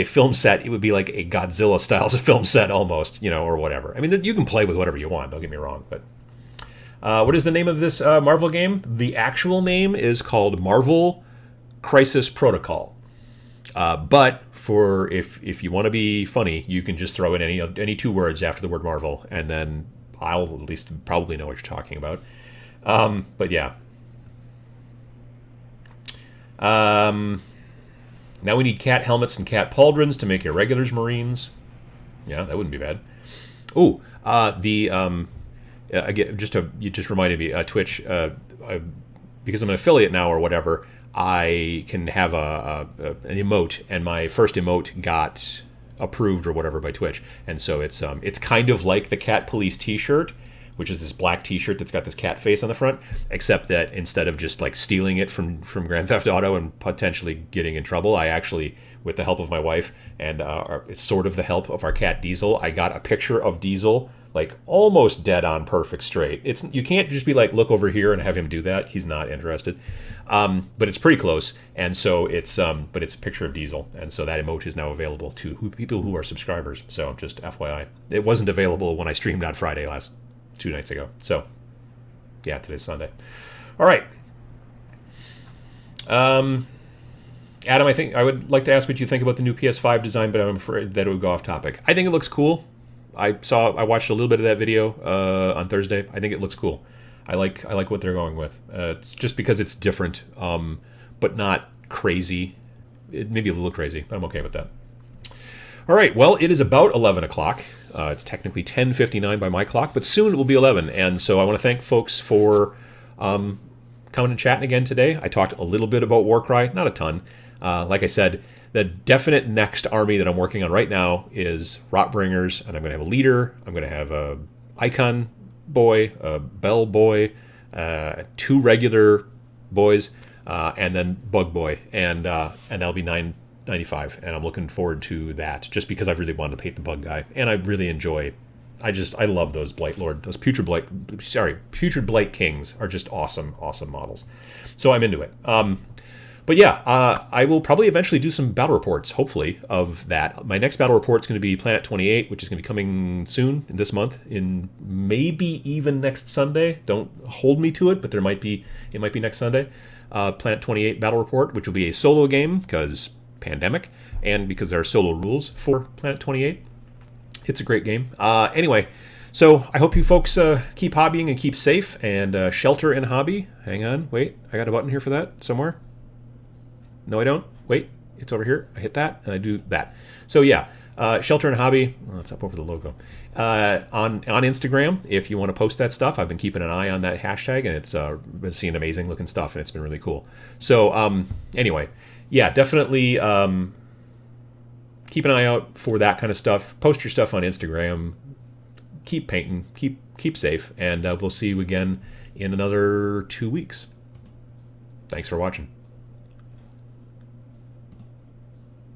film set, it would be like a Godzilla style film set almost, or whatever. I mean, you can play with whatever you want, don't get me wrong. But what is the name of this Marvel game? The actual name is called Marvel Crisis Protocol. But for if you want to be funny, you can just throw in any two words after the word Marvel, and then I'll at least probably know what you're talking about. But yeah. Now we need cat helmets and cat pauldrons to make irregulars Marines. Yeah, that wouldn't be bad. Ooh, again, you just reminded me, Twitch, because I'm an affiliate now or whatever, I can have an emote, and my first emote got approved or whatever by Twitch, and so it's kind of like the Cat Police T-shirt, which is this black T-shirt that's got this cat face on the front, except that instead of just like stealing it from Grand Theft Auto and potentially getting in trouble, I actually, with the help of my wife and it's sort of the help of our cat Diesel, I got a picture of Diesel like almost dead on perfect straight. You can't just be like, look over here and have him do that. He's not interested. But it's pretty close, and so but it's a picture of Diesel, and so that emote is now available to people who are subscribers. So just FYI, it wasn't available when I streamed on Friday 2 nights ago. So yeah, today's Sunday. All right. Adam, I think I would like to ask what you think about the new PS5 design, but I'm afraid that it would go off topic. I think it looks cool. I watched a little bit of that video on Thursday. I think it looks cool. I like what they're going with. It's just because it's different, but not crazy. Maybe a little crazy, but I'm okay with that. All right, well, it is about 11 o'clock. It's technically 10:59 by my clock, but soon it will be 11. And so I want to thank folks for coming and chatting again today. I talked a little bit about Warcry, not a ton. Like I said, the definite next army that I'm working on right now is Rotbringers, and I'm going to have a leader. I'm going to have a Icon boy, a Bell boy, 2 regular boys, and then Bug boy, and that'll be 995. And I'm looking forward to that, just because I really wanted to paint the Bug guy, and I really enjoy. I love those Blight Lord, those Putrid Blight Kings are just awesome models. So I'm into it. But yeah, I will probably eventually do some battle reports, hopefully, of that. My next battle report is going to be Planet 28, which is going to be coming soon, this month, in maybe even next Sunday. Don't hold me to it, but it might be next Sunday. Planet 28 battle report, which will be a solo game, because pandemic, and because there are solo rules for Planet 28. It's a great game. Anyway, so I hope you folks keep hobbying and keep safe, and shelter in hobby. Hang on, wait, I got a button here for that somewhere. No, I don't. Wait, it's over here. I hit that, and I do that. So yeah, shelter and hobby. Well, it's up over the logo. On Instagram, if you want to post that stuff, I've been keeping an eye on that hashtag, and it's been seeing amazing looking stuff, and it's been really cool. So anyway, yeah, definitely keep an eye out for that kind of stuff. Post your stuff on Instagram. Keep painting. Keep safe, and we'll see you again in another 2 weeks. Thanks for watching.